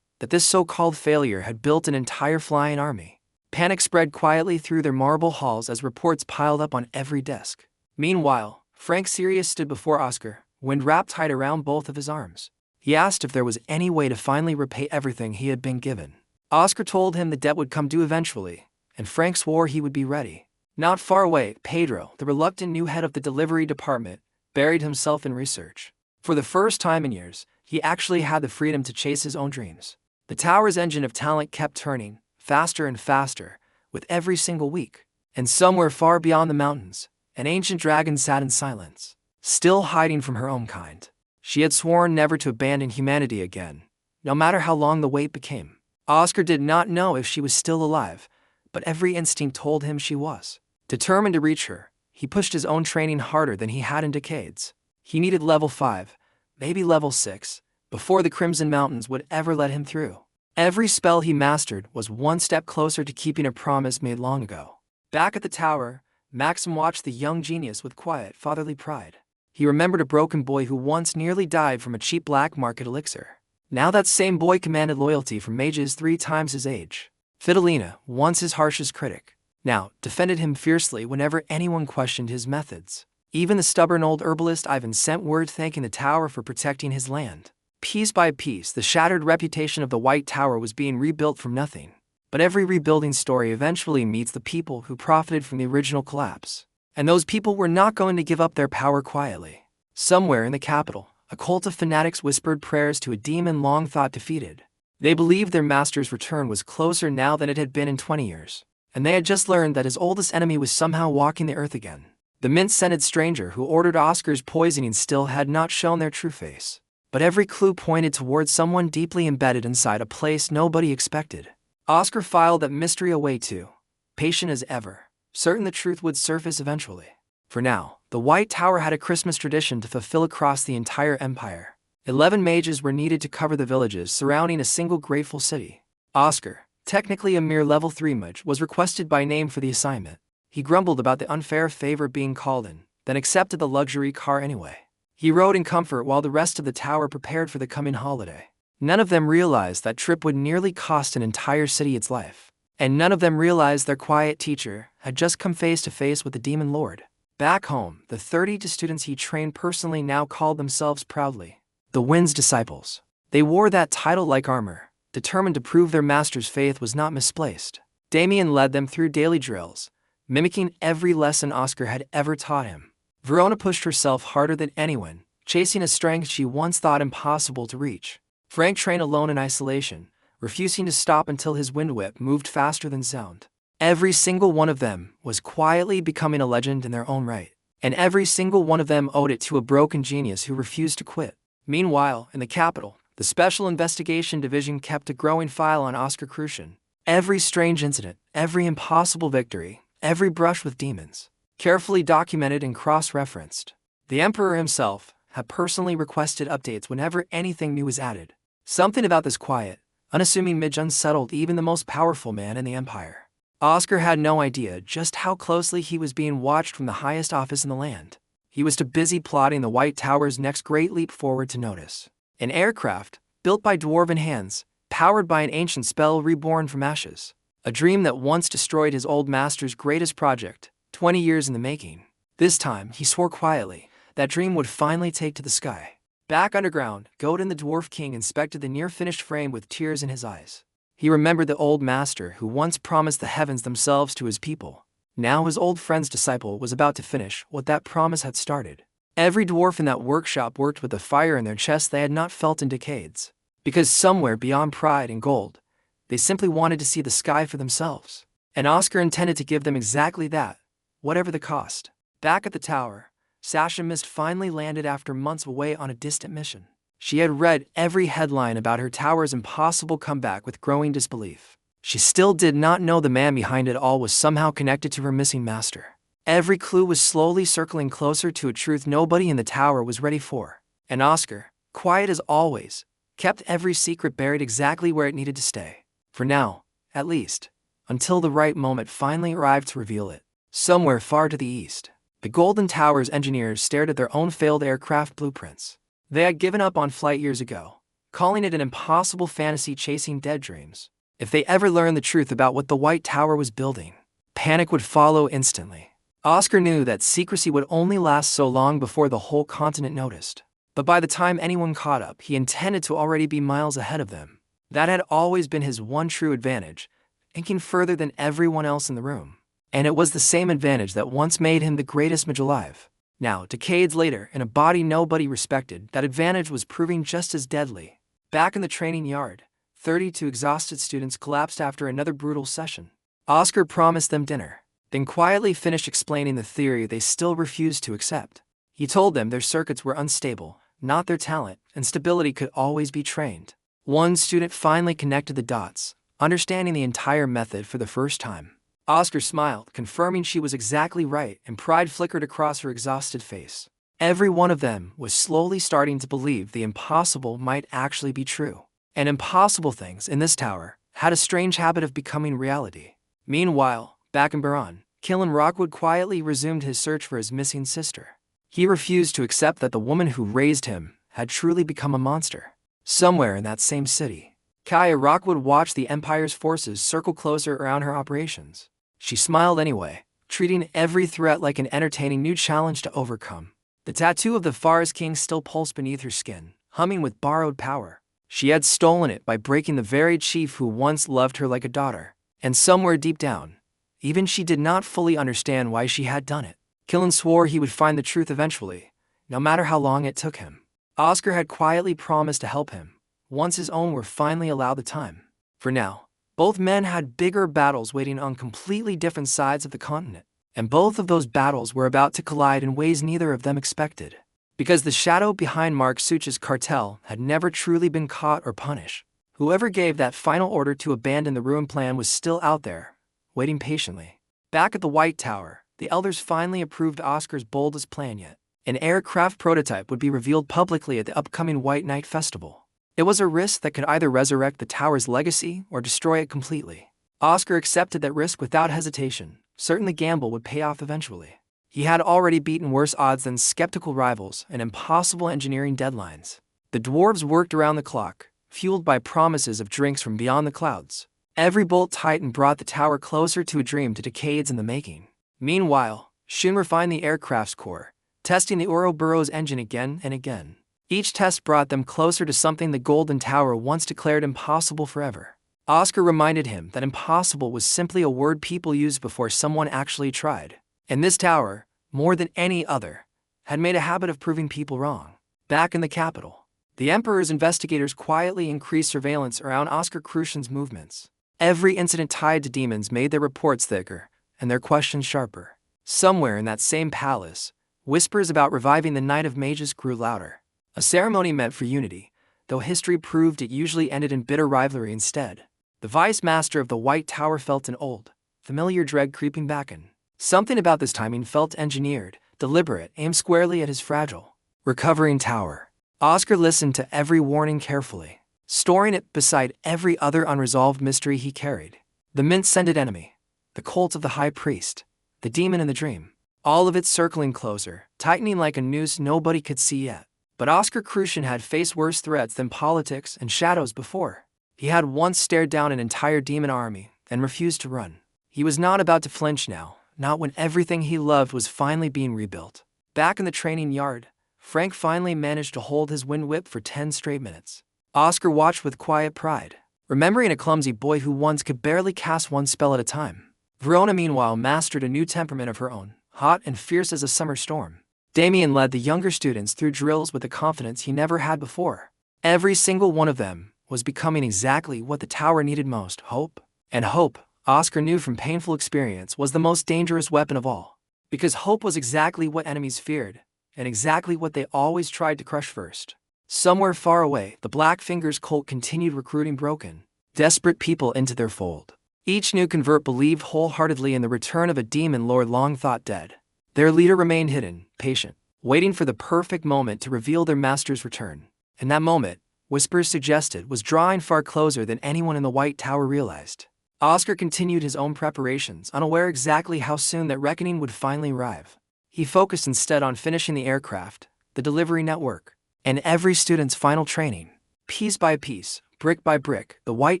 that this so-called failure had built an entire flying army. Panic spread quietly through their marble halls as reports piled up on every desk. Meanwhile, Frank Sirius stood before Oscar, wind wrapped tight around both of his arms. He asked if there was any way to finally repay everything he had been given. Oscar told him the debt would come due eventually, and Frank swore he would be ready. Not far away, Pedro, the reluctant new head of the delivery department, buried himself in research. For the first time in years, he actually had the freedom to chase his own dreams. The tower's engine of talent kept turning, faster and faster, with every single week. And somewhere far beyond the mountains, an ancient dragon sat in silence, still hiding from her own kind. She had sworn never to abandon humanity again, no matter how long the wait became. Oscar did not know if she was still alive, but every instinct told him she was. Determined to reach her, he pushed his own training harder than he had in decades. He needed level 5, maybe level 6, before the Crimson Mountains would ever let him through. Every spell he mastered was one step closer to keeping a promise made long ago. Back at the tower, Maxim watched the young genius with quiet, fatherly pride. He remembered a broken boy who once nearly died from a cheap black market elixir. Now that same boy commanded loyalty from mages 3 times his age. Fidelina, once his harshest critic, now defended him fiercely whenever anyone questioned his methods. Even the stubborn old herbalist Ivan sent word thanking the tower for protecting his land. Piece by piece, the shattered reputation of the White Tower was being rebuilt from nothing. But every rebuilding story eventually meets the people who profited from the original collapse. And those people were not going to give up their power quietly. Somewhere in the capital, a cult of fanatics whispered prayers to a demon long thought defeated. They believed their master's return was closer now than it had been in 20 years. And they had just learned that his oldest enemy was somehow walking the earth again. The mint-scented stranger who ordered Oscar's poisoning still had not shown their true face. But every clue pointed towards someone deeply embedded inside a place nobody expected. Oscar filed that mystery away too, patient as ever, certain the truth would surface eventually. For now, the White Tower had a Christmas tradition to fulfill across the entire empire. 11 mages were needed to cover the villages surrounding a single grateful city. Oscar, technically a mere level 3 mage, was requested by name for the assignment. He grumbled about the unfair favor being called in, then accepted the luxury car anyway. He rode in comfort while the rest of the tower prepared for the coming holiday. None of them realized that trip would nearly cost an entire city its life. And none of them realized their quiet teacher had just come face to face with the demon lord. Back home, the 32 students he trained personally now called themselves proudly the Wind's Disciples. They wore that title like armor, determined to prove their master's faith was not misplaced. Damien led them through daily drills, mimicking every lesson Oscar had ever taught him. Verona pushed herself harder than anyone, chasing a strength she once thought impossible to reach. Frank trained alone in isolation, refusing to stop until his wind whip moved faster than sound. Every single one of them was quietly becoming a legend in their own right, and every single one of them owed it to a broken genius who refused to quit. Meanwhile, in the capital, the Special Investigation Division kept a growing file on Oscar Crucian. Every strange incident, every impossible victory, every brush with demons, carefully documented and cross-referenced. The Emperor himself had personally requested updates whenever anything new was added. Something about this quiet, unassuming mage unsettled even the most powerful man in the Empire. Oscar had no idea just how closely he was being watched from the highest office in the land. He was too busy plotting the White Tower's next great leap forward to notice. An aircraft, built by dwarven hands, powered by an ancient spell reborn from ashes. A dream that once destroyed his old master's greatest project, 20 years in the making. This time, he swore quietly, that dream would finally take to the sky. Back underground, Godin the Dwarf King inspected the near-finished frame with tears in his eyes. He remembered the old master who once promised the heavens themselves to his people. Now his old friend's disciple was about to finish what that promise had started. Every dwarf in that workshop worked with a fire in their chest they had not felt in decades. Because somewhere beyond pride and gold, they simply wanted to see the sky for themselves. And Oscar intended to give them exactly that, whatever the cost. Back at the tower, Sasha Mist finally landed after months away on a distant mission. She had read every headline about her tower's impossible comeback with growing disbelief. She still did not know the man behind it all was somehow connected to her missing master. Every clue was slowly circling closer to a truth nobody in the tower was ready for. And Oscar, quiet as always, kept every secret buried exactly where it needed to stay. For now, at least, until the right moment finally arrived to reveal it. Somewhere far to the east, the Golden Tower's engineers stared at their own failed aircraft blueprints. They had given up on flight years ago, calling it an impossible fantasy chasing dead dreams. If they ever learned the truth about what the White Tower was building, panic would follow instantly. Oscar knew that secrecy would only last so long before the whole continent noticed. But by the time anyone caught up, he intended to already be miles ahead of them. That had always been his one true advantage, thinking further than everyone else in the room. And it was the same advantage that once made him the greatest mage alive. Now, decades later, in a body nobody respected, that advantage was proving just as deadly. Back in the training yard, 32 exhausted students collapsed after another brutal session. Oscar promised them dinner, then quietly finished explaining the theory they still refused to accept. He told them their circuits were unstable, not their talent, and stability could always be trained. One student finally connected the dots, understanding the entire method for the first time. Oscar smiled, confirming she was exactly right, and pride flickered across her exhausted face. Every one of them was slowly starting to believe the impossible might actually be true. And impossible things in this tower had a strange habit of becoming reality. Meanwhile, back in Baron, Killen Rockwood quietly resumed his search for his missing sister. He refused to accept that the woman who raised him had truly become a monster. Somewhere in that same city, Kaya Rockwood watched the Empire's forces circle closer around her operations. She smiled anyway, treating every threat like an entertaining new challenge to overcome. The tattoo of the Forest King still pulsed beneath her skin, humming with borrowed power. She had stolen it by breaking the very chief who once loved her like a daughter. And somewhere deep down, even she did not fully understand why she had done it. Killen swore he would find the truth eventually, no matter how long it took him. Oscar had quietly promised to help him, once his own were finally allowed the time. For now, both men had bigger battles waiting on completely different sides of the continent, and both of those battles were about to collide in ways neither of them expected. Because the shadow behind Mark Such's cartel had never truly been caught or punished, whoever gave that final order to abandon the ruin plan was still out there, waiting patiently. Back at the White Tower, the elders finally approved Oscar's boldest plan yet. An aircraft prototype would be revealed publicly at the upcoming White Night Festival. It was a risk that could either resurrect the tower's legacy or destroy it completely. Oscar accepted that risk without hesitation, certain the gamble would pay off eventually. He had already beaten worse odds than skeptical rivals and impossible engineering deadlines. The dwarves worked around the clock, fueled by promises of drinks from beyond the clouds. Every bolt tightened brought the tower closer to a dream to decades in the making. Meanwhile, Shun refined the aircraft's core, testing the Ouroboros engine again and again. Each test brought them closer to something the Golden Tower once declared impossible forever. Oscar reminded him that impossible was simply a word people used before someone actually tried. And this tower, more than any other, had made a habit of proving people wrong. Back in the capital, the Emperor's investigators quietly increased surveillance around Oscar Crucian's movements. Every incident tied to demons made their reports thicker and their questions sharper. Somewhere in that same palace, whispers about reviving the Night of Mages grew louder. A ceremony meant for unity, though history proved it usually ended in bitter rivalry instead. The Vice Master of the White Tower felt an old, familiar dread creeping back in. Something about this timing felt engineered, deliberate, aimed squarely at his fragile, recovering tower. Oscar listened to every warning carefully, storing it beside every other unresolved mystery he carried. The mint-scented enemy, the cult of the High Priest, the demon in the dream. All of it circling closer, tightening like a noose nobody could see yet. But Oscar Crucian had faced worse threats than politics and shadows before. He had once stared down an entire demon army and refused to run. He was not about to flinch now, not when everything he loved was finally being rebuilt. Back in the training yard, Frank finally managed to hold his wind whip for 10 straight minutes. Oscar watched with quiet pride, remembering a clumsy boy who once could barely cast one spell at a time. Verona meanwhile mastered a new temperament of her own, hot and fierce as a summer storm. Damien led the younger students through drills with a confidence he never had before. Every single one of them was becoming exactly what the tower needed most: hope. And hope, Oscar knew from painful experience, was the most dangerous weapon of all. Because hope was exactly what enemies feared, and exactly what they always tried to crush first. Somewhere far away, the Black Fingers cult continued recruiting broken, desperate people into their fold. Each new convert believed wholeheartedly in the return of a demon lord long thought dead. Their leader remained hidden, patient, waiting for the perfect moment to reveal their master's return. And that moment, whispers suggested, was drawing far closer than anyone in the White Tower realized. Oscar continued his own preparations, unaware exactly how soon that reckoning would finally arrive. He focused instead on finishing the aircraft, the delivery network, and every student's final training. Piece by piece, brick by brick, the White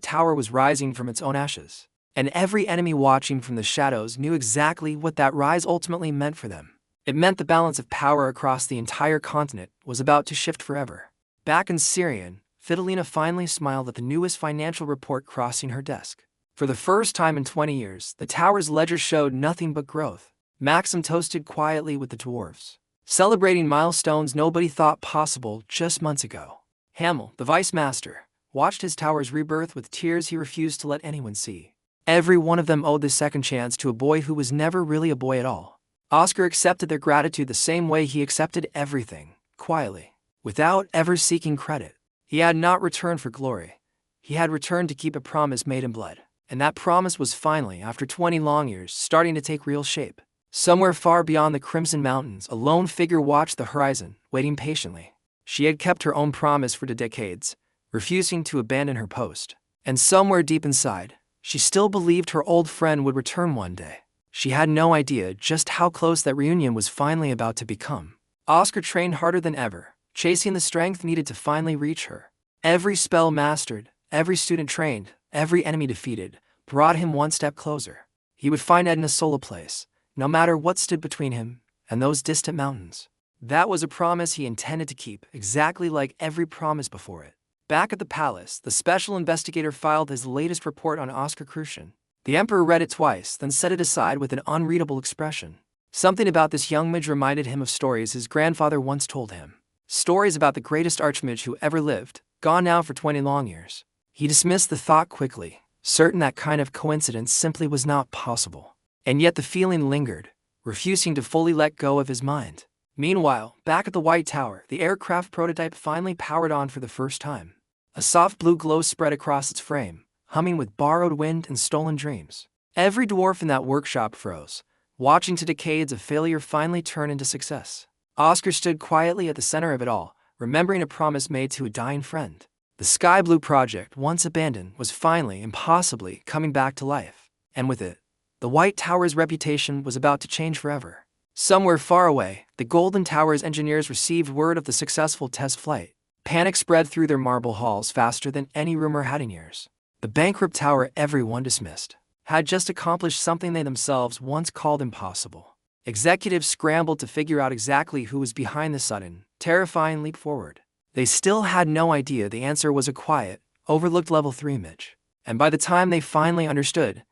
Tower was rising from its own ashes. And every enemy watching from the shadows knew exactly what that rise ultimately meant for them. It meant the balance of power across the entire continent was about to shift forever. Back in Syrian, Fidelina finally smiled at the newest financial report crossing her desk. For the first time in 20 years, the tower's ledger showed nothing but growth. Maxim toasted quietly with the dwarves, celebrating milestones nobody thought possible just months ago. Hamel, the vice master, watched his tower's rebirth with tears he refused to let anyone see. Every one of them owed this second chance to a boy who was never really a boy at all. Oscar accepted their gratitude the same way he accepted everything, quietly, without ever seeking credit. He had not returned for glory. He had returned to keep a promise made in blood. And that promise was finally, after 20 long years, starting to take real shape. Somewhere far beyond the Crimson Mountains, a lone figure watched the horizon, waiting patiently. She had kept her own promise for decades, refusing to abandon her post. And somewhere deep inside, she still believed her old friend would return one day. She had no idea just how close that reunion was finally about to become. Oscar trained harder than ever, chasing the strength needed to finally reach her. Every spell mastered, every student trained, every enemy defeated, brought him one step closer. He would find Edna's solo place, no matter what stood between him and those distant mountains. That was a promise he intended to keep, exactly like every promise before it. Back at the palace, the special investigator filed his latest report on Oscar Crucian. The Emperor read it twice, then set it aside with an unreadable expression. Something about this young mage reminded him of stories his grandfather once told him. Stories about the greatest Archmage who ever lived, gone now for 20 long years. He dismissed the thought quickly, certain that kind of coincidence simply was not possible. And yet the feeling lingered, refusing to fully let go of his mind. Meanwhile, back at the White Tower, the aircraft prototype finally powered on for the first time. A soft blue glow spread across its frame, humming with borrowed wind and stolen dreams. Every dwarf in that workshop froze, watching to decades of failure finally turn into success. Oscar stood quietly at the center of it all, remembering a promise made to a dying friend. The Sky Blue project, once abandoned, was finally, impossibly, coming back to life. And with it, the White Tower's reputation was about to change forever. Somewhere far away, the Golden Tower's engineers received word of the successful test flight. Panic spread through their marble halls faster than any rumor had in years. The bankrupt tower everyone dismissed had just accomplished something they themselves once called impossible. Executives scrambled to figure out exactly who was behind the sudden, terrifying leap forward. They still had no idea the answer was a quiet, overlooked level 3 mage. And by the time they finally understood,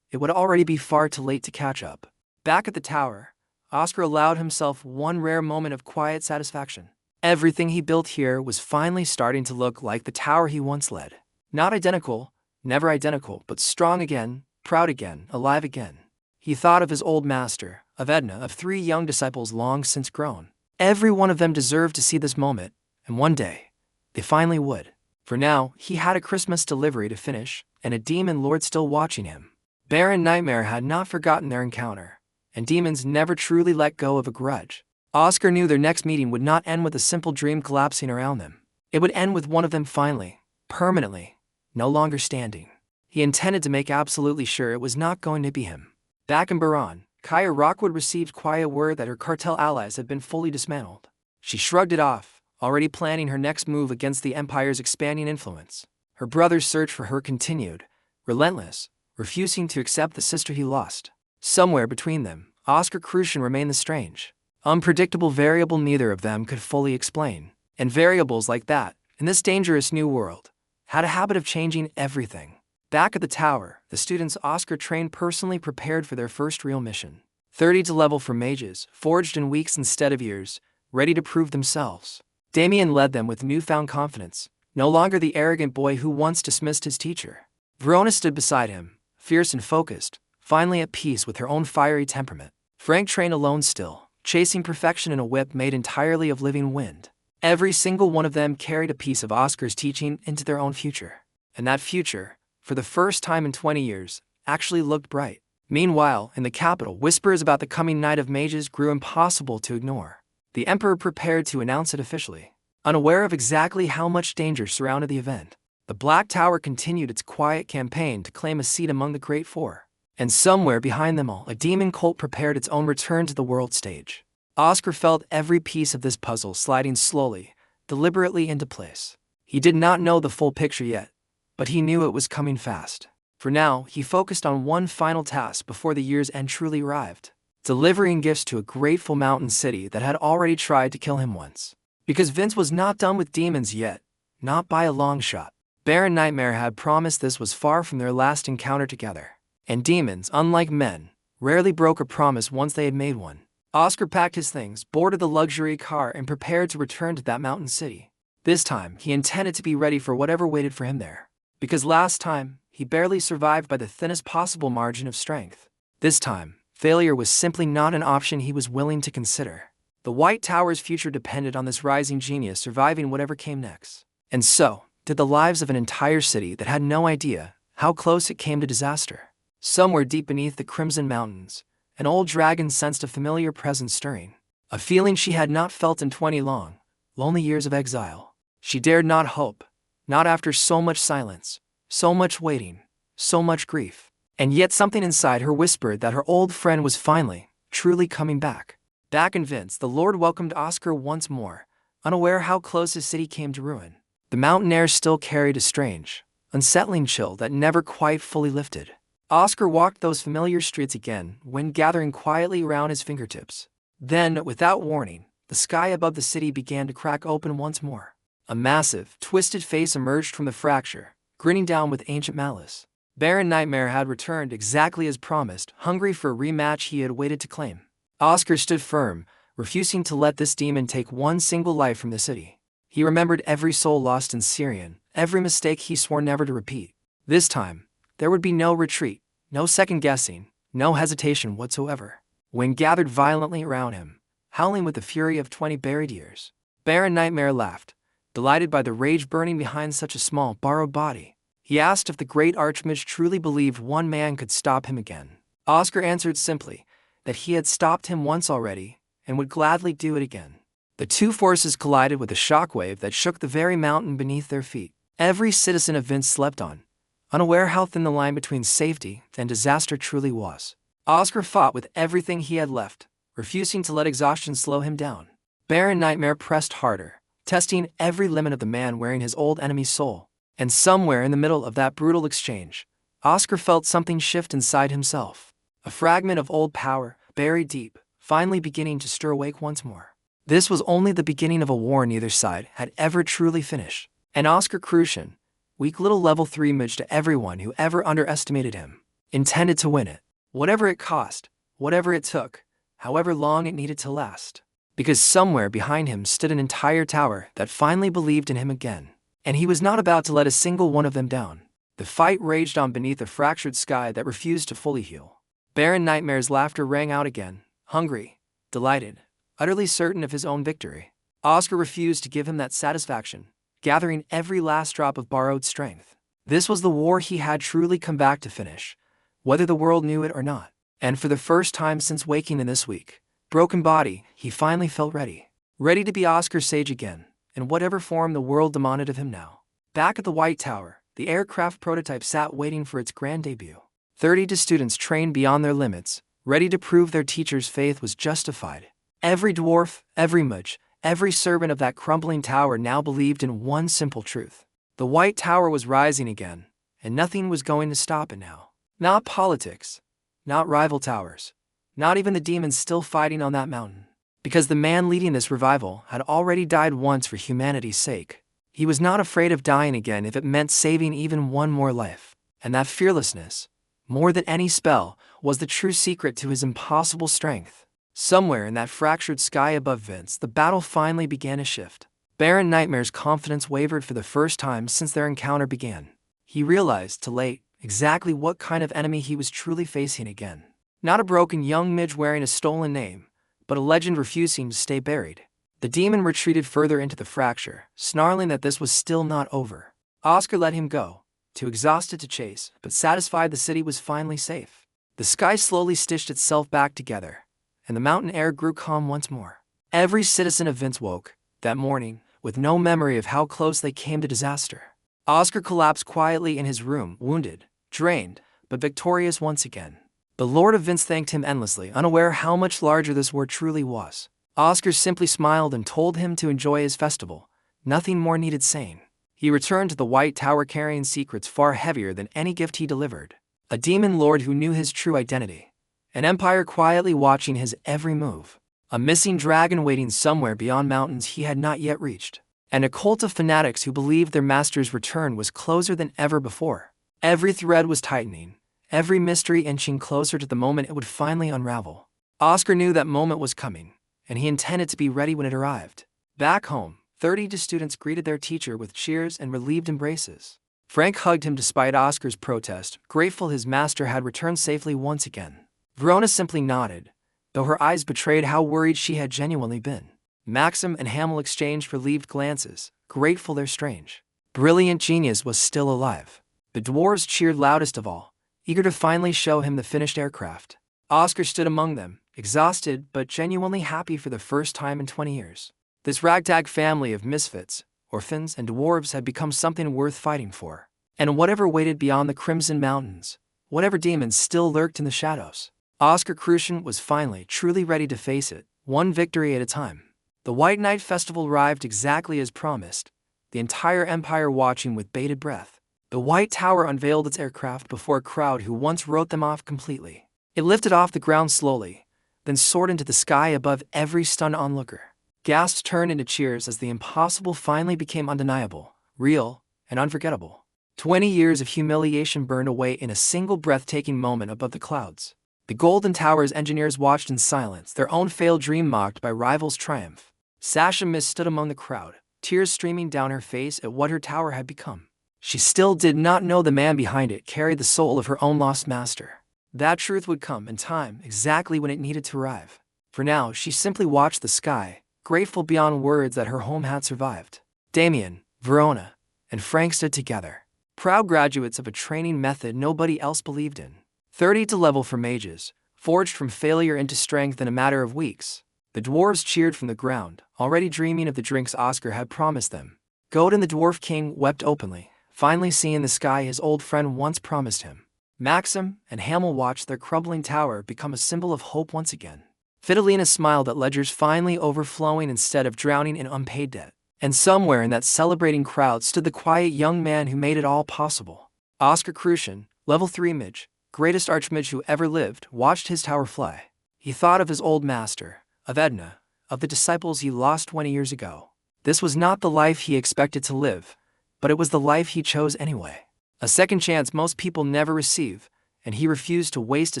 it would already be far too late to catch up. Back at the tower, Oscar allowed himself one rare moment of quiet satisfaction. Everything he built here was finally starting to look like the tower he once led. Not identical, never identical, but strong again, proud again, alive again. He thought of his old master, of Edna, of 3 young disciples long since grown. Every one of them deserved to see this moment, and one day, they finally would. For now, he had a Christmas delivery to finish, and a demon lord still watching him. Baron Nightmare had not forgotten their encounter, and demons never truly let go of a grudge. Oscar knew their next meeting would not end with a simple dream collapsing around them. It would end with one of them finally, permanently, no longer standing. He intended to make absolutely sure it was not going to be him. Back in Baran, Kaya Rockwood received quiet word that her cartel allies had been fully dismantled. She shrugged it off, already planning her next move against the Empire's expanding influence. Her brother's search for her continued, relentless, refusing to accept the sister he lost. Somewhere between them, Oscar Crucian remained the strange, unpredictable variable neither of them could fully explain. And variables like that, in this dangerous new world, had a habit of changing everything. Back at the tower, the students Oscar trained personally prepared for their first real mission. 30 to level for mages, forged in weeks instead of years, ready to prove themselves. Damien led them with newfound confidence, no longer the arrogant boy who once dismissed his teacher. Verona stood beside him, fierce and focused, finally at peace with her own fiery temperament. Frank trained alone still, chasing perfection in a whip made entirely of living wind. Every single one of them carried a piece of Oscar's teaching into their own future. And that future, for the first time in 20 years, actually looked bright. Meanwhile, in the capital, whispers about the coming Night of Mages grew impossible to ignore. The Emperor prepared to announce it officially. Unaware of exactly how much danger surrounded the event, the Black Tower continued its quiet campaign to claim a seat among the Great Four. And somewhere behind them all, a demon cult prepared its own return to the world stage. Oscar felt every piece of this puzzle sliding slowly, deliberately into place. He did not know the full picture yet, but he knew it was coming fast. For now, he focused on one final task before the year's end truly arrived: delivering gifts to a grateful mountain city that had already tried to kill him once. Because Vince was not done with demons yet, not by a long shot. Baron Nightmare had promised this was far from their last encounter together. And demons, unlike men, rarely broke a promise once they had made one. Oscar packed his things, boarded the luxury car, and prepared to return to that mountain city. This time, he intended to be ready for whatever waited for him there. Because last time, he barely survived by the thinnest possible margin of strength. This time, failure was simply not an option he was willing to consider. The White Tower's future depended on this rising genius surviving whatever came next. And so did the lives of an entire city that had no idea how close it came to disaster. Somewhere deep beneath the Crimson Mountains, an old dragon sensed a familiar presence stirring. A feeling she had not felt in 20 long, lonely years of exile. She dared not hope, not after so much silence, so much waiting, so much grief. And yet something inside her whispered that her old friend was finally, truly coming back. Back in Vince, the Lord welcomed Oscar once more, unaware how close his city came to ruin. The mountain air still carried a strange, unsettling chill that never quite fully lifted. Oscar walked those familiar streets again, wind gathering quietly around his fingertips. Then, without warning, the sky above the city began to crack open once more. A massive, twisted face emerged from the fracture, grinning down with ancient malice. Baron Nightmare had returned exactly as promised, hungry for a rematch he had waited to claim. Oscar stood firm, refusing to let this demon take one single life from the city. He remembered every soul lost in Syrian, every mistake he swore never to repeat. This time, there would be no retreat, no second-guessing, no hesitation whatsoever. Wind gathered violently around him, howling with the fury of 20 buried years. Baron Nightmare laughed, delighted by the rage burning behind such a small, borrowed body. He asked if the great Archmage truly believed one man could stop him again. Oscar answered simply that he had stopped him once already, and would gladly do it again. The two forces collided with a shockwave that shook the very mountain beneath their feet. Every citizen of Vince slept on, unaware how thin the line between safety and disaster truly was. Oscar fought with everything he had left, refusing to let exhaustion slow him down. Baron Nightmare pressed harder, testing every limit of the man wearing his old enemy's soul. And somewhere in the middle of that brutal exchange, Oscar felt something shift inside himself. A fragment of old power, buried deep, finally beginning to stir awake once more. This was only the beginning of a war neither side had ever truly finished. And Oscar Crucian, weak little level 3 mage to everyone who ever underestimated him, intended to win it. Whatever it cost, whatever it took, however long it needed to last. Because somewhere behind him stood an entire tower that finally believed in him again. And he was not about to let a single one of them down. The fight raged on beneath a fractured sky that refused to fully heal. Baron Nightmare's laughter rang out again, hungry, delighted, utterly certain of his own victory. Oscar refused to give him that satisfaction, gathering every last drop of borrowed strength. This was the war he had truly come back to finish, whether the world knew it or not. And for the first time since waking in this weak, broken body, he finally felt ready. Ready to be Oscar Sage again, in whatever form the world demanded of him now. Back at the White Tower, the aircraft prototype sat waiting for its grand debut. 30 students trained beyond their limits, ready to prove their teacher's faith was justified. Every dwarf, every mage, every servant of that crumbling tower now believed in one simple truth. The White Tower was rising again, and nothing was going to stop it now. Not politics, not rival towers, not even the demons still fighting on that mountain. Because the man leading this revival had already died once for humanity's sake. He was not afraid of dying again if it meant saving even one more life. And that fearlessness, more than any spell, was the true secret to his impossible strength. Somewhere in that fractured sky above Vince, the battle finally began to shift. Baron Nightmare's confidence wavered for the first time since their encounter began. He realized, too late, exactly what kind of enemy he was truly facing again. Not a broken young midge wearing a stolen name, but a legend refusing to stay buried. The demon retreated further into the fracture, snarling that this was still not over. Oscar let him go, too exhausted to chase, but satisfied the city was finally safe. The sky slowly stitched itself back together, and the mountain air grew calm once more. Every citizen of Vince woke, that morning, with no memory of how close they came to disaster. Oscar collapsed quietly in his room, wounded, drained, but victorious once again. The Lord of Vince thanked him endlessly, unaware how much larger this war truly was. Oscar simply smiled and told him to enjoy his festival. Nothing more needed saying. He returned to the White Tower carrying secrets far heavier than any gift he delivered. A demon lord who knew his true identity. An empire quietly watching his every move. A missing dragon waiting somewhere beyond mountains he had not yet reached. And a cult of fanatics who believed their master's return was closer than ever before. Every thread was tightening, every mystery inching closer to the moment it would finally unravel. Oscar knew that moment was coming, and he intended to be ready when it arrived. Back home, 30 students greeted their teacher with cheers and relieved embraces. Frank hugged him despite Oscar's protest, grateful his master had returned safely once again. Verona simply nodded, though her eyes betrayed how worried she had genuinely been. Maxim and Hamel exchanged relieved glances, grateful their strange, brilliant genius was still alive. The dwarves cheered loudest of all, eager to finally show him the finished aircraft. Oscar stood among them, exhausted but genuinely happy for the first time in 20 years. This ragtag family of misfits, orphans, and dwarves had become something worth fighting for. And whatever waited beyond the Crimson Mountains, whatever demons still lurked in the shadows, Oscar Crucian was finally truly ready to face it, one victory at a time. The White Night Festival arrived exactly as promised, the entire empire watching with bated breath. The White Tower unveiled its aircraft before a crowd who once wrote them off completely. It lifted off the ground slowly, then soared into the sky above every stunned onlooker. Gasps turned into cheers as the impossible finally became undeniable, real, and unforgettable. 20 years of humiliation burned away in a single breathtaking moment above the clouds. The Golden Tower's engineers watched in silence, their own failed dream mocked by rivals' triumph. Sasha Miss stood among the crowd, tears streaming down her face at what her tower had become. She still did not know the man behind it carried the soul of her own lost master. That truth would come in time, exactly when it needed to arrive. For now, she simply watched the sky, grateful beyond words that her home had survived. Damien, Verona, and Frank stood together, proud graduates of a training method nobody else believed in. 30 to level for mages, forged from failure into strength in a matter of weeks. The dwarves cheered from the ground, already dreaming of the drinks Oscar had promised them. Godin the Dwarf King wept openly, finally seeing the sky his old friend once promised him. Maxim and Hamel watched their crumbling tower become a symbol of hope once again. Fidelina smiled at ledgers finally overflowing instead of drowning in unpaid debt. And somewhere in that celebrating crowd stood the quiet young man who made it all possible. Oscar Crucian, level 3 mage, greatest Archmage who ever lived, watched his tower fly. He thought of his old master, of Edna, of the disciples he lost 20 years ago. This was not the life he expected to live, but it was the life he chose anyway. A second chance most people never receive, and he refused to waste a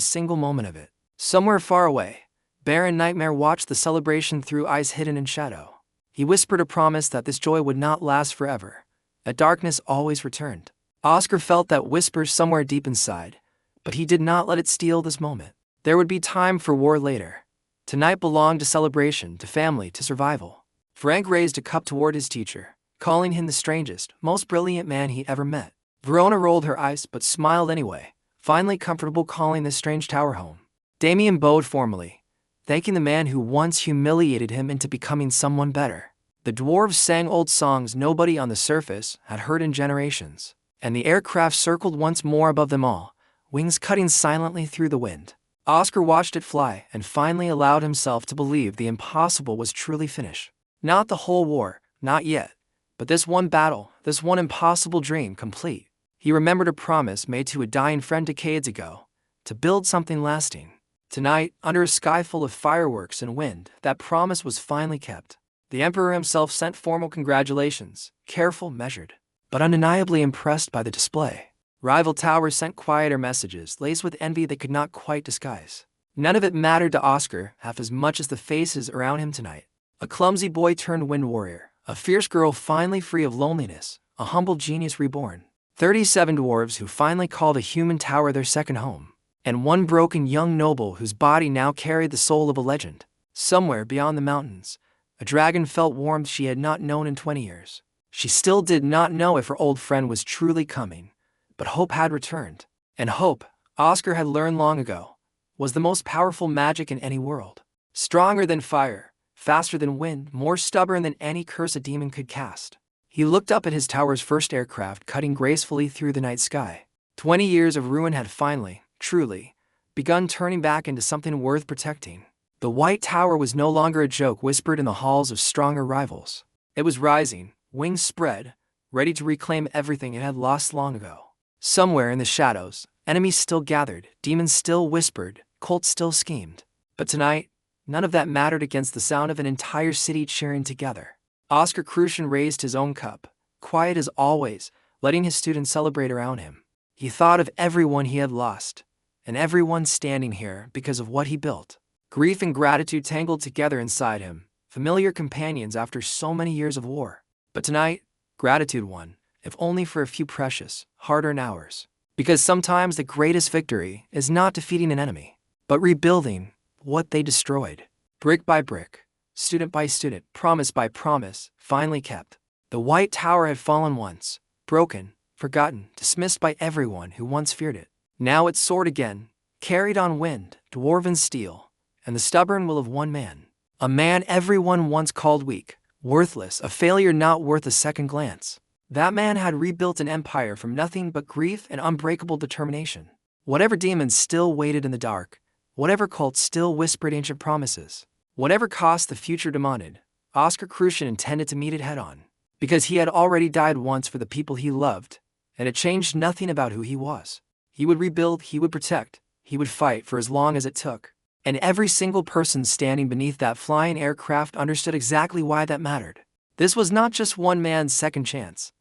single moment of it. Somewhere far away, Baron Nightmare watched the celebration through eyes hidden in shadow. He whispered a promise that this joy would not last forever, that darkness always returned. Oscar felt that whisper somewhere deep inside, but he did not let it steal this moment. There would be time for war later. Tonight belonged to celebration, to family, to survival. Frank raised a cup toward his teacher, calling him the strangest, most brilliant man he ever met. Verona rolled her eyes but smiled anyway, finally comfortable calling this strange tower home. Damien bowed formally, thanking the man who once humiliated him into becoming someone better. The dwarves sang old songs nobody on the surface had heard in generations, and the aircraft circled once more above them all, wings cutting silently through the wind. Oscar watched it fly and finally allowed himself to believe the impossible was truly finished. Not the whole war, not yet, but this one battle, this one impossible dream complete. He remembered a promise made to a dying friend decades ago, to build something lasting. Tonight, under a sky full of fireworks and wind, that promise was finally kept. The Emperor himself sent formal congratulations, careful, measured, but undeniably impressed by the display. Rival towers sent quieter messages, laced with envy they could not quite disguise. None of it mattered to Oscar half as much as the faces around him tonight. A clumsy boy turned wind warrior, a fierce girl finally free of loneliness, a humble genius reborn. 37 dwarves who finally called a human tower their second home. And one broken young noble whose body now carried the soul of a legend. Somewhere beyond the mountains, a dragon felt warmth she had not known in 20 years. She still did not know if her old friend was truly coming, but hope had returned. And hope, Oscar had learned long ago, was the most powerful magic in any world. Stronger than fire, faster than wind, more stubborn than any curse a demon could cast. He looked up at his tower's first aircraft cutting gracefully through the night sky. 20 years of ruin had finally, truly, begun turning back into something worth protecting. The White Tower was no longer a joke whispered in the halls of stronger rivals. It was rising, wings spread, ready to reclaim everything it had lost long ago. Somewhere in the shadows, enemies still gathered, demons still whispered, cults still schemed. But tonight, none of that mattered against the sound of an entire city cheering together. Oscar Crucian raised his own cup, quiet as always, letting his students celebrate around him. He thought of everyone he had lost, and everyone standing here because of what he built. Grief and gratitude tangled together inside him, familiar companions after so many years of war. But tonight, gratitude won, if only for a few precious, hard-earned hours. Because sometimes the greatest victory is not defeating an enemy, but rebuilding what they destroyed. Brick by brick, student by student, promise by promise, finally kept. The White Tower had fallen once, broken, forgotten, dismissed by everyone who once feared it. Now it soared again, carried on wind, dwarven steel, and the stubborn will of one man. A man everyone once called weak, worthless, a failure not worth a second glance. That man had rebuilt an empire from nothing but grief and unbreakable determination. Whatever demons still waited in the dark, whatever cults still whispered ancient promises, whatever cost the future demanded, Oscar Crucian intended to meet it head-on. Because he had already died once for the people he loved, and it changed nothing about who he was. He would rebuild, he would protect, he would fight for as long as it took. And every single person standing beneath that flying aircraft understood exactly why that mattered. This was not just one man's second chance.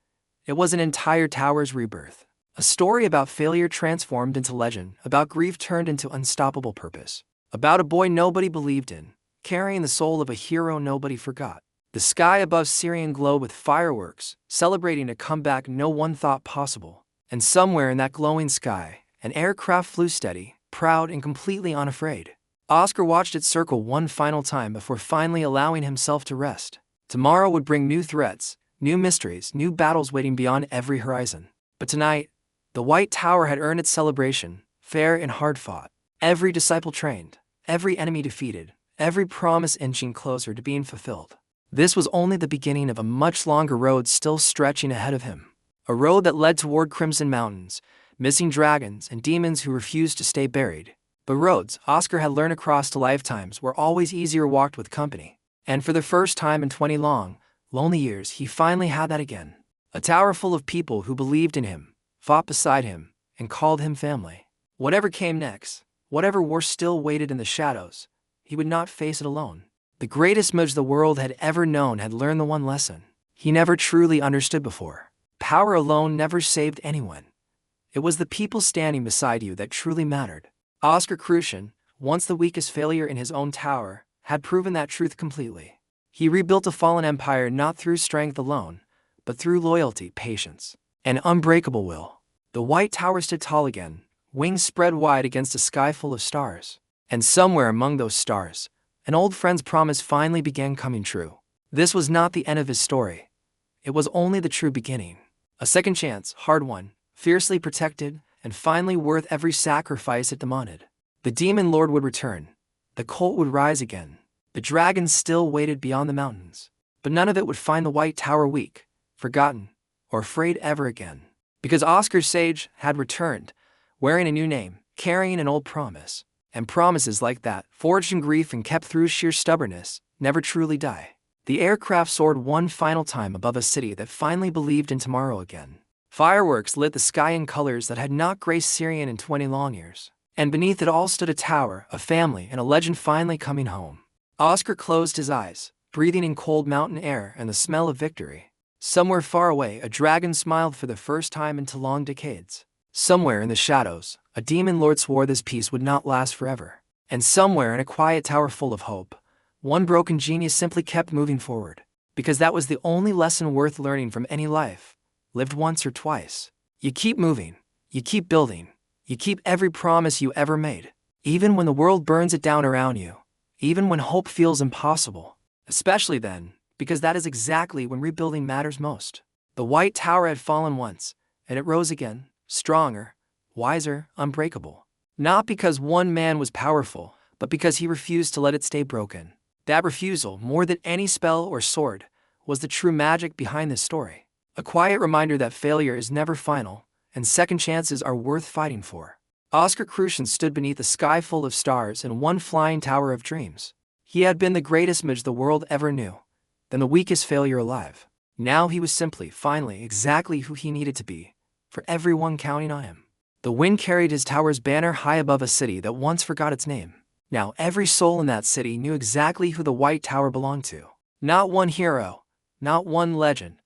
It was an entire tower's rebirth. A story about failure transformed into legend, about grief turned into unstoppable purpose. About a boy nobody believed in, carrying the soul of a hero nobody forgot. The sky above Syrian glowed with fireworks, celebrating a comeback no one thought possible. And somewhere in that glowing sky, an aircraft flew steady, proud and completely unafraid. Oscar watched it circle one final time before finally allowing himself to rest. Tomorrow would bring new threats, new mysteries, new battles waiting beyond every horizon. But tonight, the White Tower had earned its celebration, fair and hard-fought. Every disciple trained, every enemy defeated, every promise inching closer to being fulfilled. This was only the beginning of a much longer road still stretching ahead of him. A road that led toward Crimson Mountains, missing dragons and demons who refused to stay buried. But roads, Oscar had learned across lifetimes, were always easier walked with company. And for the first time in 20 long, lonely years, he finally had that again. A tower full of people who believed in him, fought beside him, and called him family. Whatever came next, whatever war still waited in the shadows, he would not face it alone. The greatest mage the world had ever known had learned the one lesson he never truly understood before. Power alone never saved anyone. It was the people standing beside you that truly mattered. Oscar Crucian, once the weakest failure in his own tower, had proven that truth completely. He rebuilt a fallen empire not through strength alone, but through loyalty, patience, and unbreakable will. The White Tower stood tall again, wings spread wide against a sky full of stars. And somewhere among those stars, an old friend's promise finally began coming true. This was not the end of his story. It was only the true beginning. A second chance, hard-won, fiercely protected, and finally worth every sacrifice it demanded. The demon lord would return. The cult would rise again. The dragons still waited beyond the mountains. But none of it would find the White Tower weak, forgotten, or afraid ever again. Because Oscar Sage had returned, wearing a new name, carrying an old promise. And promises like that, forged in grief and kept through sheer stubbornness, never truly die. The aircraft soared one final time above a city that finally believed in tomorrow again. Fireworks lit the sky in colors that had not graced Syrian in 20 long years. And beneath it all stood a tower, a family, and a legend finally coming home. Oscar closed his eyes, breathing in cold mountain air and the smell of victory. Somewhere far away, a dragon smiled for the first time into long decades. Somewhere in the shadows, a demon lord swore this peace would not last forever. And somewhere in a quiet tower full of hope, one broken genius simply kept moving forward. Because that was the only lesson worth learning from any life, lived once or twice. You keep moving, you keep building, you keep every promise you ever made. Even when the world burns it down around you, even when hope feels impossible. Especially then, because that is exactly when rebuilding matters most. The White Tower had fallen once, and it rose again. Stronger, wiser, unbreakable. Not because one man was powerful, but because he refused to let it stay broken. That refusal, more than any spell or sword, was the true magic behind this story. A quiet reminder that failure is never final, and second chances are worth fighting for. Oscar Crucian stood beneath a sky full of stars in one flying tower of dreams. He had been the greatest mage the world ever knew, then the weakest failure alive. Now he was simply, finally, exactly who he needed to be, for everyone counting on him. The wind carried his tower's banner high above a city that once forgot its name. Now every soul in that city knew exactly who the White Tower belonged to. Not one hero, not one legend,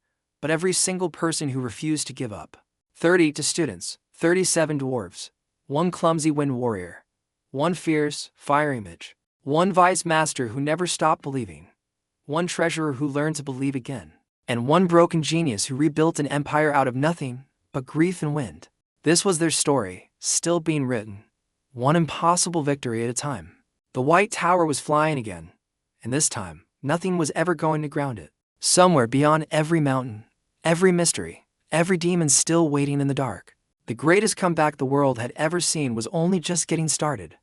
but every single person who refused to give up. 32 students, 37 dwarves, one clumsy wind warrior, one fierce, fiery mage, one vice master who never stopped believing, one treasurer who learned to believe again, and one broken genius who rebuilt an empire out of nothing but grief and wind. This was their story, still being written, one impossible victory at a time. The White Tower was flying again, and this time, nothing was ever going to ground it. Somewhere beyond every mountain, every mystery, every demon still waiting in the dark, the greatest comeback the world had ever seen was only just getting started.